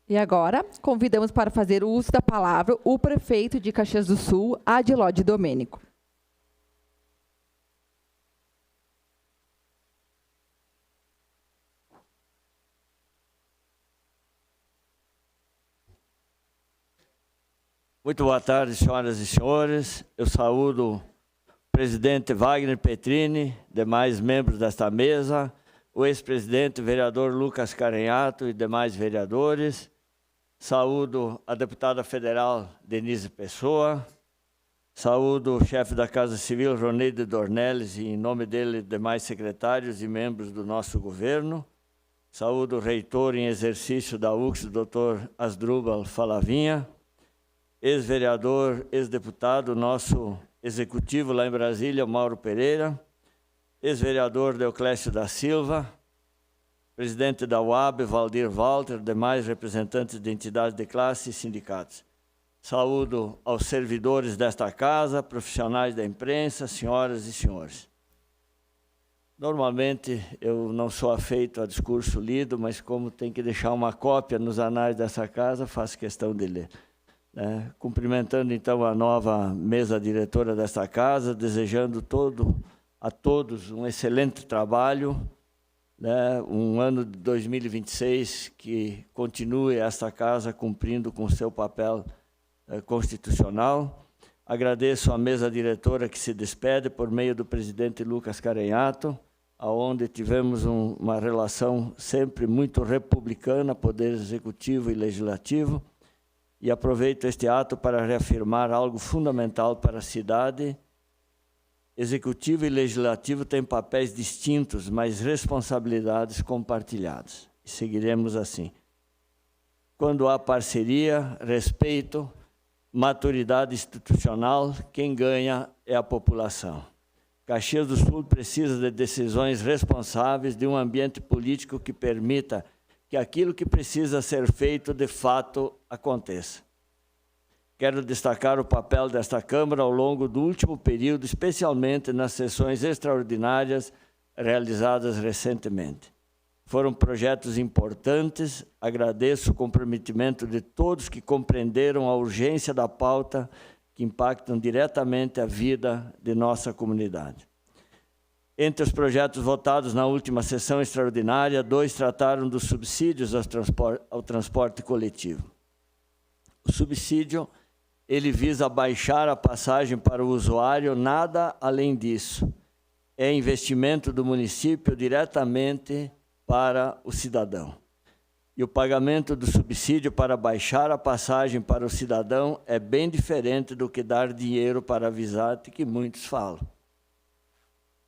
E agora, convidamos para fazer uso da palavra o prefeito de Caxias do Sul, Adilode Domênico. Muito boa tarde, senhoras e senhores. Eu saúdo o presidente Wagner Petrini, demais membros desta mesa, o ex-presidente vereador Lucas Carenhato e demais vereadores. Saúdo a deputada federal Denise Pessoa. Saúdo o chefe da Casa Civil, Roneide Dornelles, e em nome dele, demais secretários e membros do nosso governo. Saúdo o reitor em exercício da UX, Dr. Asdrubal Falavinha. Ex-vereador, ex-deputado, nosso executivo lá em Brasília, Mauro Pereira. Ex-vereador Deoclésio da Silva. Presidente da UAB, Valdir Walter, demais representantes de entidades de classe e sindicatos. Saúdo aos servidores desta casa, profissionais da imprensa, senhoras e senhores. Normalmente, eu não sou afeito a discurso lido, mas como tem que deixar uma cópia nos anais dessa casa, faço questão de ler. Cumprimentando, então, a nova mesa diretora desta casa, desejando a todos um excelente trabalho, um ano de 2026 que continue esta casa cumprindo com seu papel constitucional. Agradeço à mesa diretora que se despede por meio do presidente Lucas Carenhato, onde tivemos uma relação sempre muito republicana, poder executivo e legislativo, e aproveito este ato para reafirmar algo fundamental para a cidade. Executivo e legislativo têm papéis distintos, mas responsabilidades compartilhadas. E seguiremos assim. Quando há parceria, respeito, maturidade institucional, quem ganha é a população. Caxias do Sul precisa de decisões responsáveis, de um ambiente político que permita que aquilo que precisa ser feito, de fato, aconteça. Quero destacar o papel desta Câmara ao longo do último período, especialmente nas sessões extraordinárias realizadas recentemente. Foram projetos importantes, agradeço o comprometimento de todos que compreenderam a urgência da pauta que impactam diretamente a vida de nossa comunidade. Entre os projetos votados na última sessão extraordinária, 2 trataram dos subsídios ao transporte coletivo. O subsídio, ele visa baixar a passagem para o usuário, nada além disso. É investimento do município diretamente para o cidadão. E o pagamento do subsídio para baixar a passagem para o cidadão é bem diferente do que dar dinheiro para a Visat, que muitos falam.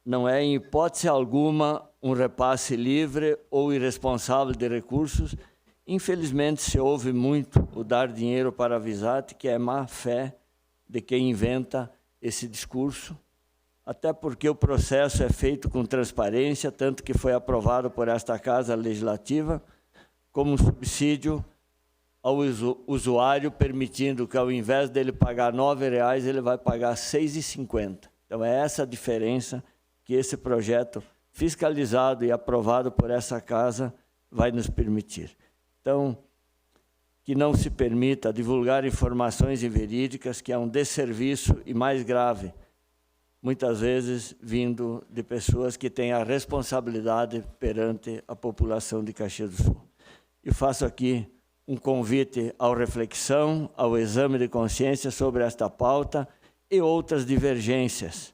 Não é, em hipótese alguma, um repasse livre ou irresponsável de recursos. Infelizmente, se ouve muito o dar dinheiro para a Visat, que é má fé de quem inventa esse discurso, até porque o processo é feito com transparência, tanto que foi aprovado por esta Casa Legislativa, como um subsídio ao usuário, permitindo que, ao invés dele pagar R$ 9,00, ele vai pagar R$ 6,50. Então, é essa a diferença que esse projeto, fiscalizado e aprovado por essa Casa, vai nos permitir. Então, que não se permita divulgar informações inverídicas, que é um desserviço e mais grave, muitas vezes vindo de pessoas que têm a responsabilidade perante a população de Caxias do Sul. E faço aqui um convite à reflexão, ao exame de consciência sobre esta pauta e outras divergências.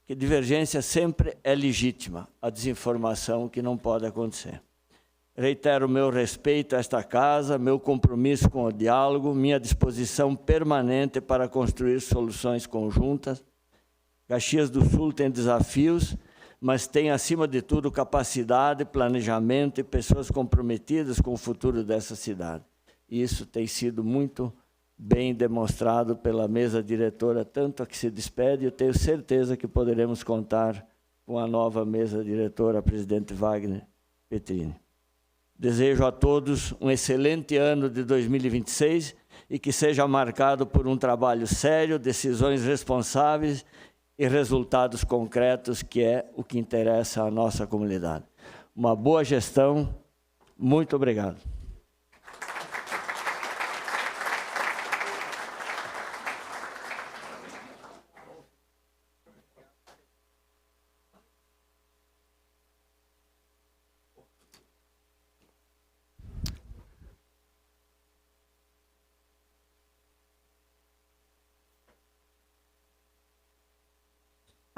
Que divergência sempre é legítima, a desinformação que não pode acontecer. Reitero meu respeito a esta casa, meu compromisso com o diálogo, minha disposição permanente para construir soluções conjuntas. Caxias do Sul tem desafios, mas tem, acima de tudo, capacidade, planejamento e pessoas comprometidas com o futuro dessa cidade. E isso tem sido muito bem demonstrado pela mesa diretora, tanto a que se despede, eu tenho certeza que poderemos contar com a nova mesa diretora, a presidente Wagner Petrini. Desejo a todos um excelente ano de 2026 e que seja marcado por um trabalho sério, decisões responsáveis e resultados concretos, que é o que interessa à nossa comunidade. Uma boa gestão. Muito obrigado.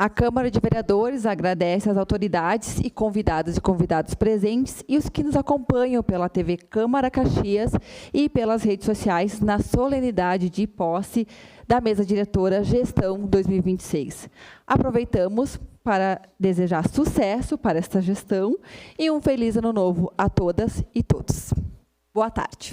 A Câmara de Vereadores agradece às autoridades e convidadas e convidados presentes e os que nos acompanham pela TV Câmara Caxias e pelas redes sociais na solenidade de posse da mesa diretora Gestão 2026. Aproveitamos para desejar sucesso para esta gestão e um feliz ano novo a todas e todos. Boa tarde.